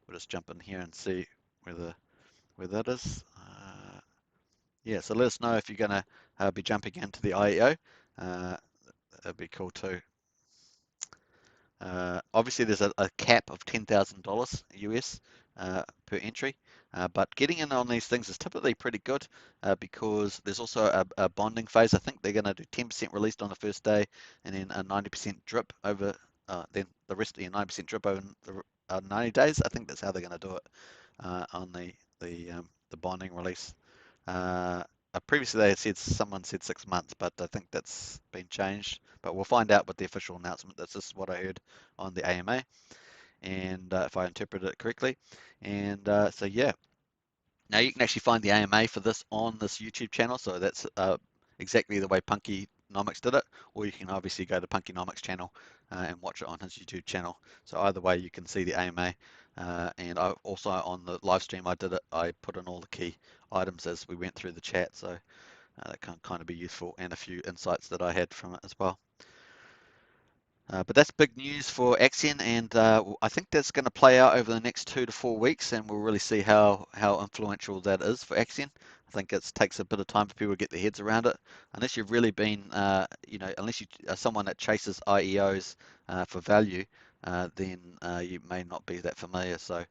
Speaker 1: We'll just jump in here and see where that is. Yeah, so let us know if you're going to be jumping into the IEO. That'd be cool too. Obviously, there's a cap of $10,000 US per entry. But getting in on these things is typically pretty good because there's also a bonding phase. I think they're going to do 10% released on the first day and then a 90% drip over, then the rest of the 90% drip over the 90 days. I think that's how they're going to do it on the bonding release. Previously they had said someone said 6 months, but I think that's been changed. But we'll find out with the official announcement. That's just what I heard on the AMA, and if I interpreted it correctly. And so yeah, now you can actually find the AMA for this on this YouTube channel. So that's exactly the way Punkynomics did it, or you can obviously go to Punkynomics channel and watch it on his YouTube channel. So either way, you can see the AMA. And I also on the live stream I did it. I put in all the key items as we went through the chat. So that can kind of be useful, and a few insights that I had from it as well. But that's big news for Axion, and I think that's going to play out over the next 2 to 4 weeks, and we'll really see how influential that is for Axion. I think it takes a bit of time for people to get their heads around it. Unless you've really been, unless you are someone that chases IEOs for value, then you may not be that familiar. So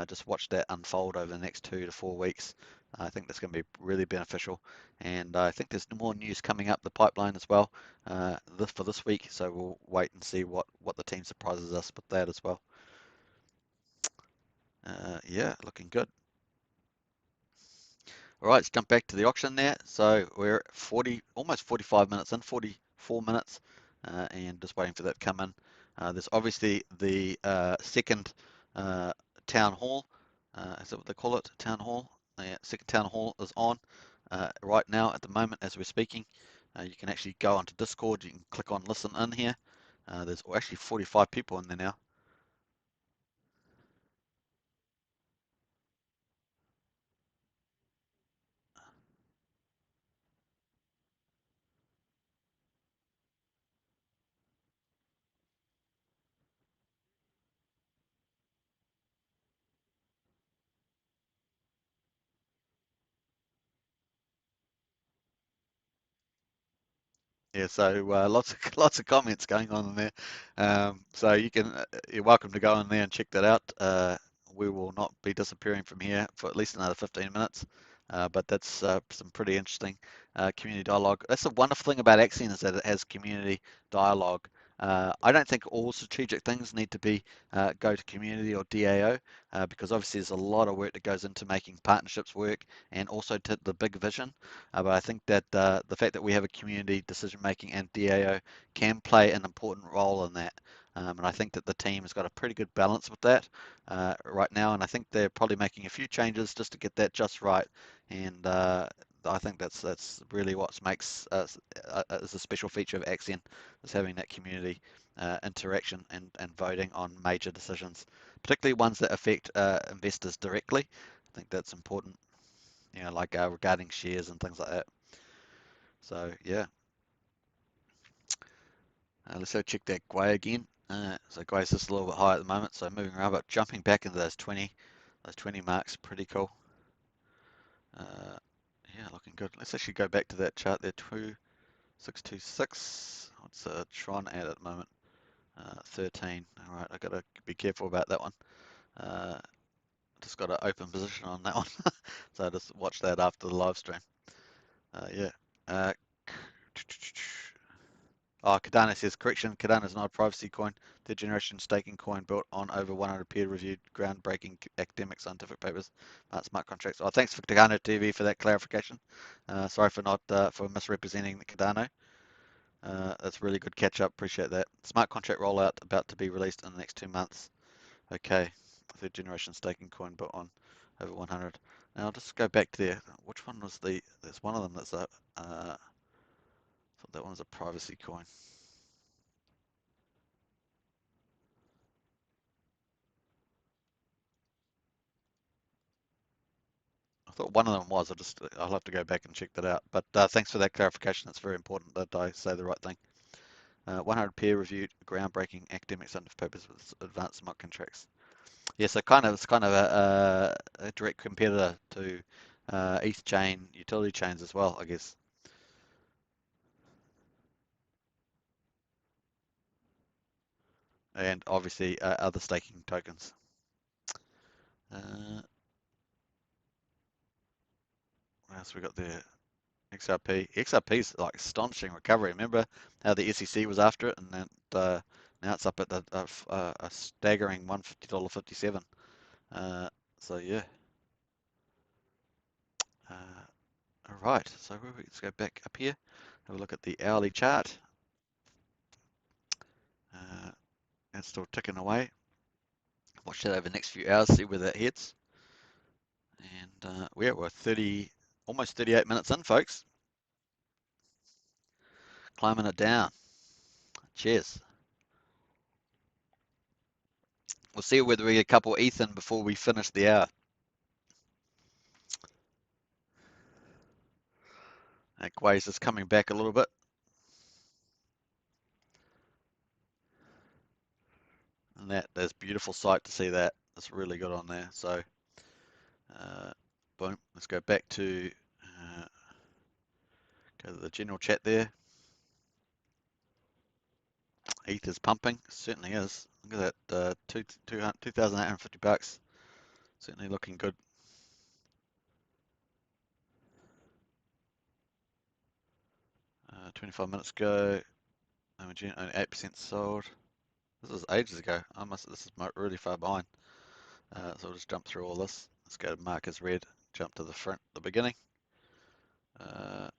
Speaker 1: just watch that unfold over the next 2 to 4 weeks. I think that's going to be really beneficial, and I think there's more news coming up the pipeline as well for this week. So we'll wait and see what the team surprises us with that as well. Yeah, looking good. All right, let's jump back to the auction there. So we're almost 45 minutes in, 44 minutes, and just waiting for that to come in. There's obviously the second town hall. Is that what they call it? Town hall. Second town hall is on right now at the moment as we're speaking. You can actually go onto Discord. You can click on listen in here. There's actually 45 people in there now. Yeah, so lots of lots of comments going on in there. So you're welcome to go in there and check that out. We will not be disappearing from here for at least another 15 minutes. But that's some pretty interesting community dialogue. That's the wonderful thing about Axion is that it has community dialogue. I don't think all strategic things need to be go to community or DAO because obviously there's a lot of work that goes into making partnerships work and also to the big vision. But I think that the fact that we have a community decision making and DAO can play an important role in that. And I think that the team has got a pretty good balance with that right now. And I think they're probably making a few changes just to get that just right. And I think that's really what makes as a special feature of Axion is having that community interaction and voting on major decisions, particularly ones that affect investors directly. I think that's important, like regarding shares and things like that. So yeah, let's go check that Gwei again. So Gwei's just a little bit high at the moment, so moving around, but jumping back into those 20 marks, pretty cool. Yeah, looking good. Let's actually go back to that chart there, 2626. What's Tron at the moment? 13. All right, I gotta be careful about that one. Uh, just got an open position on that one, so just watch that after the live stream. Yeah. Uh, Oh, Cardano says, correction, Cardano is not a privacy coin. Third generation staking coin built on over 100 peer-reviewed, groundbreaking academic scientific papers, smart contracts. Oh, thanks for Cardano TV for that clarification. Sorry for not for misrepresenting the Cardano. That's really good catch up. Appreciate that. Smart contract rollout about to be released in the next 2 months. Okay, third generation staking coin built on over 100. Now I'll just go back to there. Which one was there's one of them that's a, I thought that one was a privacy coin. I thought one of them was. I'll have to go back and check that out. But thanks for that clarification. It's very important that I say the right thing. 100 peer-reviewed, groundbreaking academic scientific papers with advanced smart contracts. Yeah, so it's kind of a direct competitor to ETH chain utility chains as well, I guess. And obviously other staking tokens. So we got the XRP. XRP's like astonishing recovery. Remember how the SEC was after it, and then now it's up at a staggering $150.57. So yeah. All right. So let's go back up here. Have a look at the hourly chart. It's still ticking away. Watch that over the next few hours. See where that heads. And we're 30, almost 38 minutes in, folks. Climbing it down. Cheers. We'll see whether we get a couple ETH in before we finish the hour. That Gwei's is coming back a little bit. And that's a beautiful sight to see that. It's really good on there. So, boom. Let's go back to go to the general chat there. ETH is pumping. Certainly is. Look at that. 2,850 bucks. Certainly looking good. 25 minutes ago. Only 8% sold. This was ages ago. This is really far behind. So I'll just jump through all this. Let's go to mark as red, jump to the front, the beginning. Yeah,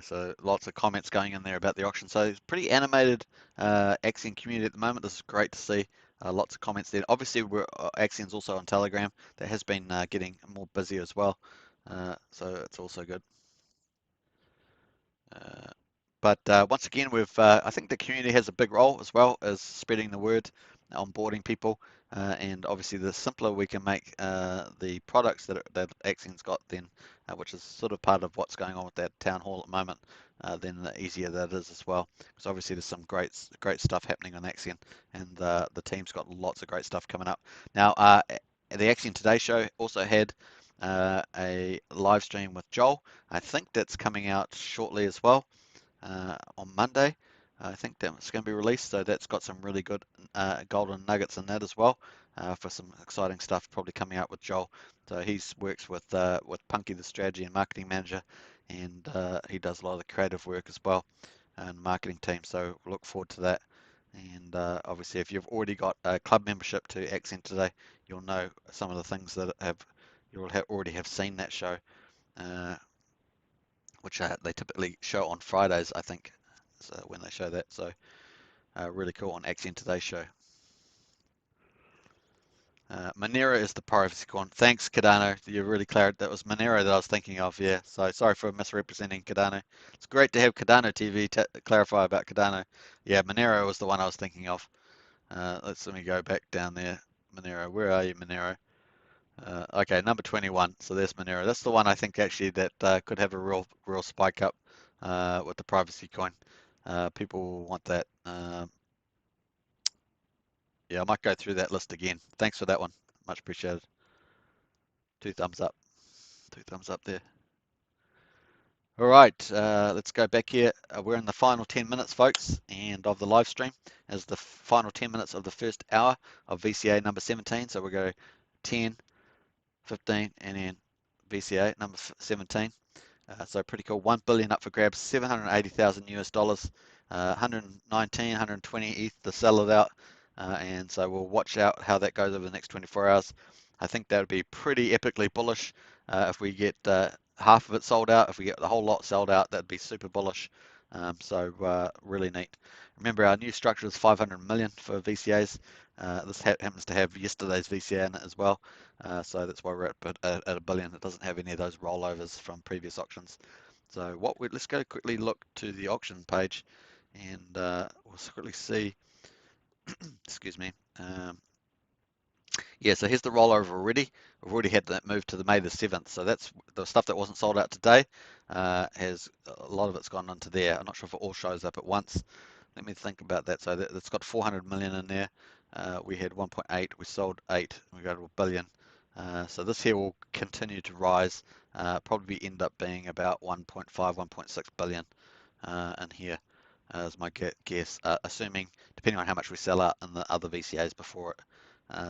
Speaker 1: so lots of comments going in there about the auction. So it's pretty animated Axion community at the moment. This is great to see. Lots of comments there. Obviously, Axion's also on Telegram. That has been getting more busy as well. So it's also good. But once again, I think the community has a big role as well as spreading the word, onboarding people, and obviously the simpler we can make the products that Axion's got, then which is sort of part of what's going on with that town hall at the moment, then the easier that is as well. Because obviously there's some great stuff happening on Axion, and the team's got lots of great stuff coming up. Now, the Axion Today show also had a live stream with Joel. I think that's coming out shortly as well on Monday. I think that's going to be released, so that's got some really good golden nuggets in that as well for some exciting stuff probably coming out with Joel. So he works with Punky, the strategy and marketing manager, and he does a lot of the creative work as well and marketing team. So look forward to that. And obviously, if you've already got a club membership to Accent Today, you'll know some of the things that you'll already have seen that show. Which they typically show on Fridays, I think, so when they show that. So really cool on Axion Today show. Monero is the privacy coin. Thanks, Cardano. You really clarified that was Monero that I was thinking of. Yeah. So sorry for misrepresenting Cardano. It's great to have Cardano TV clarify about Cardano. Yeah, Monero was the one I was thinking of. Let me go back down there. Monero, where are you, Monero? Okay, number 21. So there's Monero. That's the one I think actually that could have a real spike up with the privacy coin. People want that. Yeah, I might go through that list again. Thanks for that one. Much appreciated. 2 thumbs up. 2 thumbs up there. All right, let's go back here. We're in the final 10 minutes, folks, and of the live stream as the final 10 minutes of the first hour of VCA number 17. So we'll go 10, 15, and then VCA number 17. So pretty cool. 1 billion up for grabs, 780,000 US dollars, 119, 120 ETH to sell it out. And so we'll watch out how that goes over the next 24 hours. I think that would be pretty epically bullish if we get half of it sold out. If we get the whole lot sold out, that'd be super bullish. So really neat. Remember, our new structure is 500 million for VCAs. This happens to have yesterday's VCA in it as well. So that's why we're at a billion. It doesn't have any of those rollovers from previous auctions. So let's go quickly look to the auction page, and we'll quickly see. Excuse me. Yeah, so here's the rollover already. We've already had that move to the May the 7th. So that's the stuff that wasn't sold out today. Has a lot of it's gone into there. I'm not sure if it all shows up at once. Let me think about that. So that's got 400 million in there. We had 1.8. We sold 8. We go to a billion. So this here will continue to rise. Probably end up being about 1.5, 1.6 billion in here. Is my guess, assuming depending on how much we sell out in the other VCAs before it.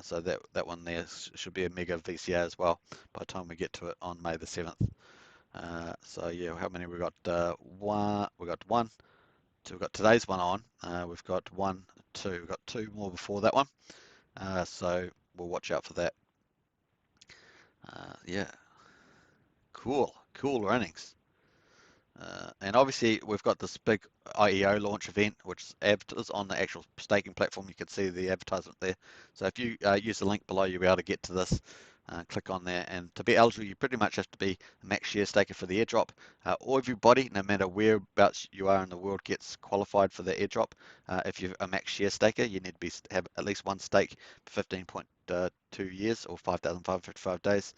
Speaker 1: So that one there should be a mega VCA as well by the time we get to it on May the 7th. So yeah, how many we got? One. We got one. Two. We've got today's one on. We've got one, two. We've got two more before that one. So we'll watch out for that. Yeah, cool earnings. And obviously we've got this big IEO launch event, which is on the actual staking platform. You can see the advertisement there. So if you use the link below, you'll be able to get to this. Click on there, and to be eligible, you pretty much have to be a max share staker for the airdrop. Or everybody, no matter whereabouts you are in the world, gets qualified for the airdrop. If you're a max share staker, you need to have at least one stake for 15.2 years or 5,555 days.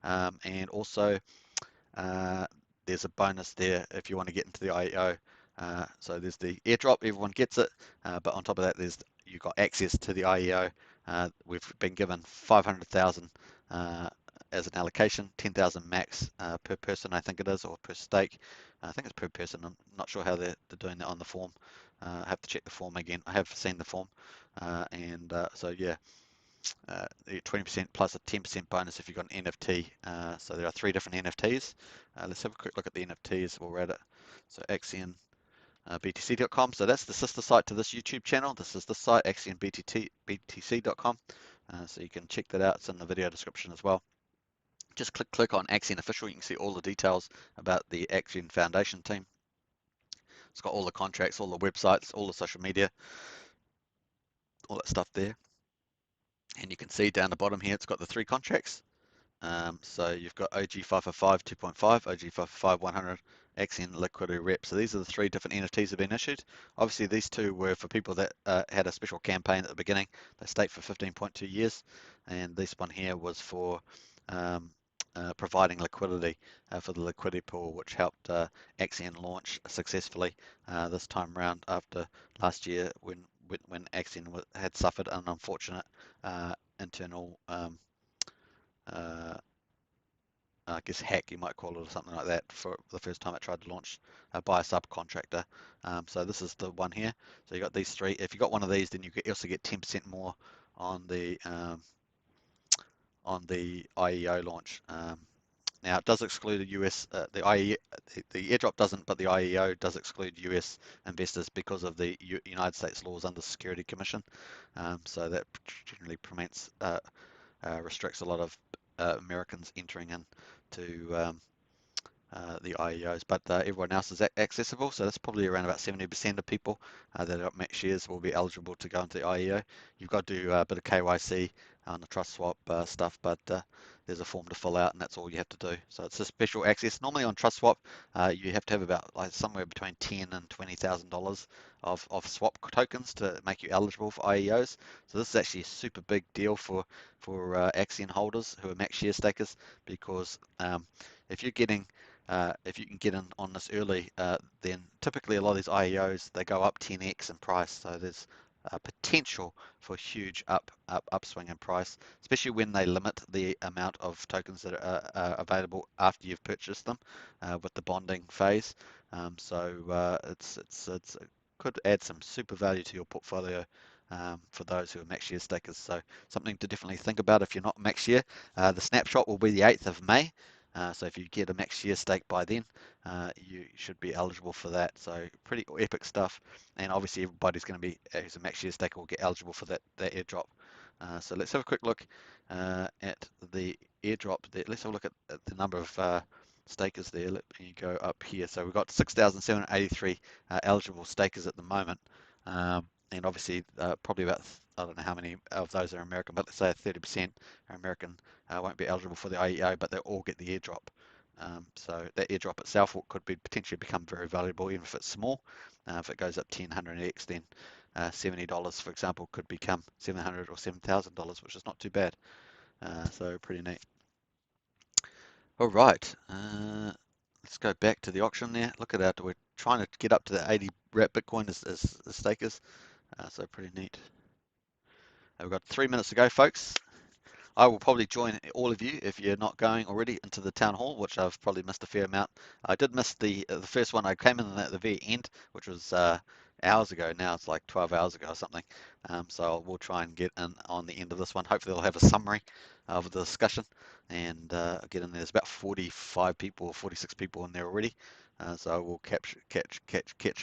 Speaker 1: And also uh, there's a bonus there if you want to get into the IEO. So there's the airdrop, everyone gets it, but on top of that, you've got access to the IEO. We've been given 500,000 as an allocation, 10,000 max per person, I think it is, or per stake. I think it's per person. I'm not sure how they're doing that on the form. I have to check the form again. I have seen the form, so yeah. 20% plus a 10% bonus if you've got an NFT. So there are three different NFTs. Let's have a quick look at the NFTs while we're at it. So Axion BTC.com. So that's the sister site to this YouTube channel. This is the site, Axion BTC.com. So you can check that out. It's in the video description as well. Just click on Axion Official. You can see all the details about the Axion Foundation team. It's got all the contracts, all the websites, all the social media, all that stuff there. And you can see down the bottom here, it's got the three contracts. So you've got OG555 2.5, OG555 100, Axion Liquidity Rep. So these are the three different NFTs that have been issued. Obviously, these two were for people that had a special campaign at the beginning. They staked for 15.2 years, and this one here was for providing liquidity for the liquidity pool, which helped Axion launch successfully this time around after last year when Axion had suffered an unfortunate internal uh, I guess hack, you might call it, or something like that, for the first time it tried to launch by a subcontractor. So this is the one here. So you got these three. If you got one of these, then you also get 10% more on the IEO launch. Now it does exclude the US, the airdrop doesn't, but the IEO does exclude US investors because of the United States laws under Security Commission. So that generally restricts a lot of Americans entering into the IEOs, but everyone else is accessible. So that's probably around about 70% of people that have got max shares will be eligible to go into the IEO. You've got to do a bit of KYC on the trust swap stuff, but there's a form to fill out, and that's all you have to do. So it's a special access. Normally on trust swap, you have to have about somewhere between $10,000 and $20,000 of swap tokens to make you eligible for IEOs. So this is actually a super big deal for Axion holders who are max share stakers, because if you're getting if you can get in on this early, then typically a lot of these IEOs, they go up 10x in price. So there's potential for huge upswing in price, especially when they limit the amount of tokens that are available after you've purchased them with the bonding phase. It could add some super value to your portfolio for those who are max share stakers. So something to definitely think about if you're not max share. The snapshot will be the 8th of May. So if you get a max share stake by then, you should be eligible for that. So pretty epic stuff. And obviously everybody's going to be, who's a max share staker, will get eligible for that airdrop. So let's have a quick look at the airdrop there. Let's have a look at the number of stakers there. Let me go up here. So we've got 6,783 eligible stakers at the moment. And obviously probably about, I don't know how many of those are American, but let's say 30% are American, won't be eligible for the IEO, but they'll all get the airdrop. So that airdrop itself could potentially become very valuable, even if it's small. If it goes up 100x, then $70, for example, could become $700 or $7,000, which is not too bad. So pretty neat. All right, let's go back to the auction there. Look at that, we're trying to get up to the 80 wrap Bitcoin as stakers. So pretty neat. We've got 3 minutes to go, folks. I will probably join all of you if you're not going already into the town hall, which I've probably missed a fair amount. I did miss the first one. I came in at the very end, which was hours ago. Now it's like 12 hours ago or something. So we'll try and get in on the end of this one. Hopefully they'll have a summary of the discussion and get in there. There's about 45 people or 46 people in there already. So we'll catch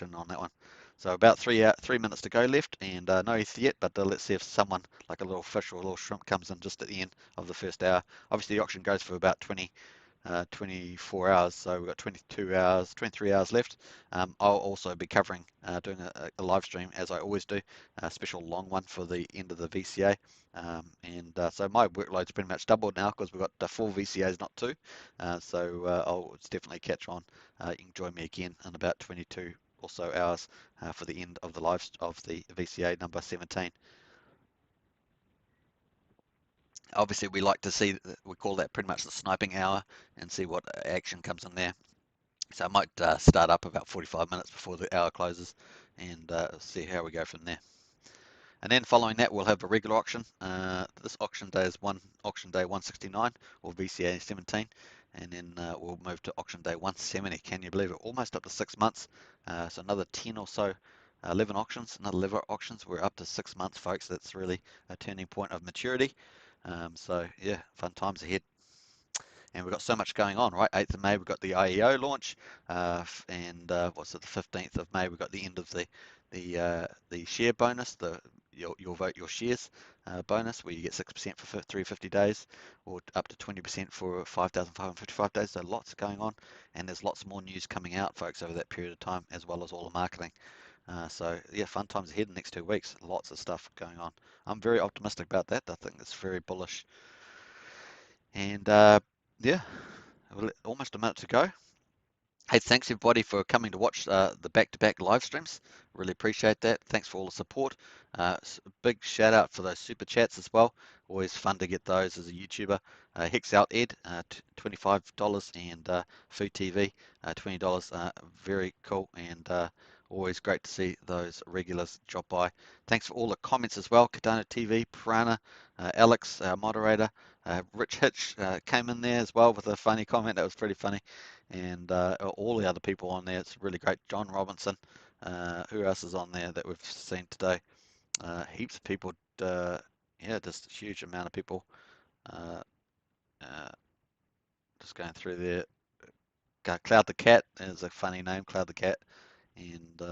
Speaker 1: in on that one. So about 3 minutes to go left, and no ETH yet, but let's see if someone like a little fish or a little shrimp comes in just at the end of the first hour. Obviously the auction goes for about 24 hours, so we've got 22 hours, 23 hours left. I'll also be covering, doing a live stream as I always do, a special long one for the end of the VCA. So my workload's pretty much doubled now because we've got 4 VCAs, not 2. I'll definitely catch on. You can join me again in about 22 or so hours for the end of the VCA number 17. Obviously, we like to see, we call that pretty much the sniping hour, and see what action comes in there. So I might start up about 45 minutes before the hour closes and see how we go from there. And then following that, we'll have a regular auction. This auction day is auction day 169 or VCA17, and then we'll move to auction day 170. Can you believe it? Almost up to 6 months. So another 10 or so, 11 auctions, another 11 auctions. We're up to 6 months, folks. That's really a turning point of maturity. So yeah, fun times ahead. And we've got so much going on, right? 8th of May, we've got the IEO launch, and what's it, the 15th of May, we've got the end of the share bonus, your vote, your shares bonus, where you get 6% for 350 days, or up to 20% for 5,555 days. So lots going on, and there's lots more news coming out, folks, over that period of time, as well as all the marketing. So yeah, fun times ahead in the next 2 weeks. Lots of stuff going on. I'm very optimistic about that. I think it's very bullish. And yeah, almost a minute to go. Hey, thanks everybody for coming to watch the back-to-back live streams. Really appreciate that. Thanks for all the support. Big shout out for those super chats as well. Always fun to get those as a YouTuber. Hex out Ed, $25, and Food TV, $20. Very cool, and always great to see those regulars drop by. Thanks for all the comments as well. Cardano TV, Piranha, Alex, moderator, Rich Hitch came in there as well with a funny comment. That was pretty funny. And all the other people on there, it's really great. John Robinson, who else is on there that we've seen today? Heaps of people, yeah, just a huge amount of people. Uh, uh, just going through there. Cloud the Cat is a funny name, Cloud the Cat. And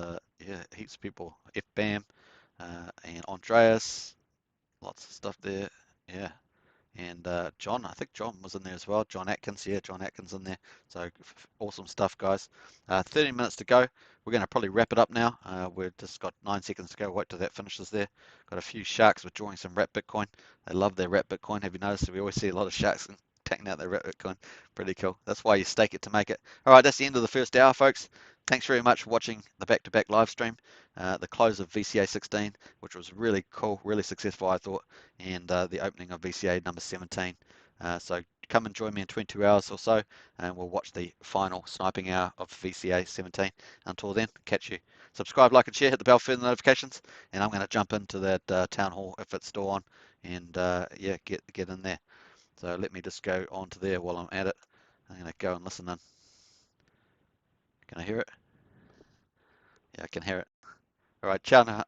Speaker 1: yeah, heaps of people. FBAM and Andreas, lots of stuff there. Yeah. And John, I think John was in there as well. John Atkins, yeah, John Atkins in there. So awesome stuff, guys. 30 minutes to go. We're going to probably wrap it up now. We've just got 9 seconds to go. Wait till that finishes there. Got a few sharks withdrawing some wrap Bitcoin. They love their wrap Bitcoin. Have you noticed? We always see a lot of sharks taking out their wrap Bitcoin. Pretty cool. That's why you stake it to make it. All right, that's the end of the first hour, folks. Thanks very much for watching the back-to-back live stream. The close of VCA16, which was really cool, really successful, I thought, and the opening of VCA number 17. So come and join me in 22 hours or so, and we'll watch the final sniping hour of VCA 17. Until then, catch you. Subscribe, like, and share. Hit the bell for the notifications, and I'm going to jump into that town hall if it's still on, and yeah, get in there. So let me just go on to there while I'm at it. I'm going to go and listen in. Can I hear it? Yeah, I can hear it. All right, ciao now.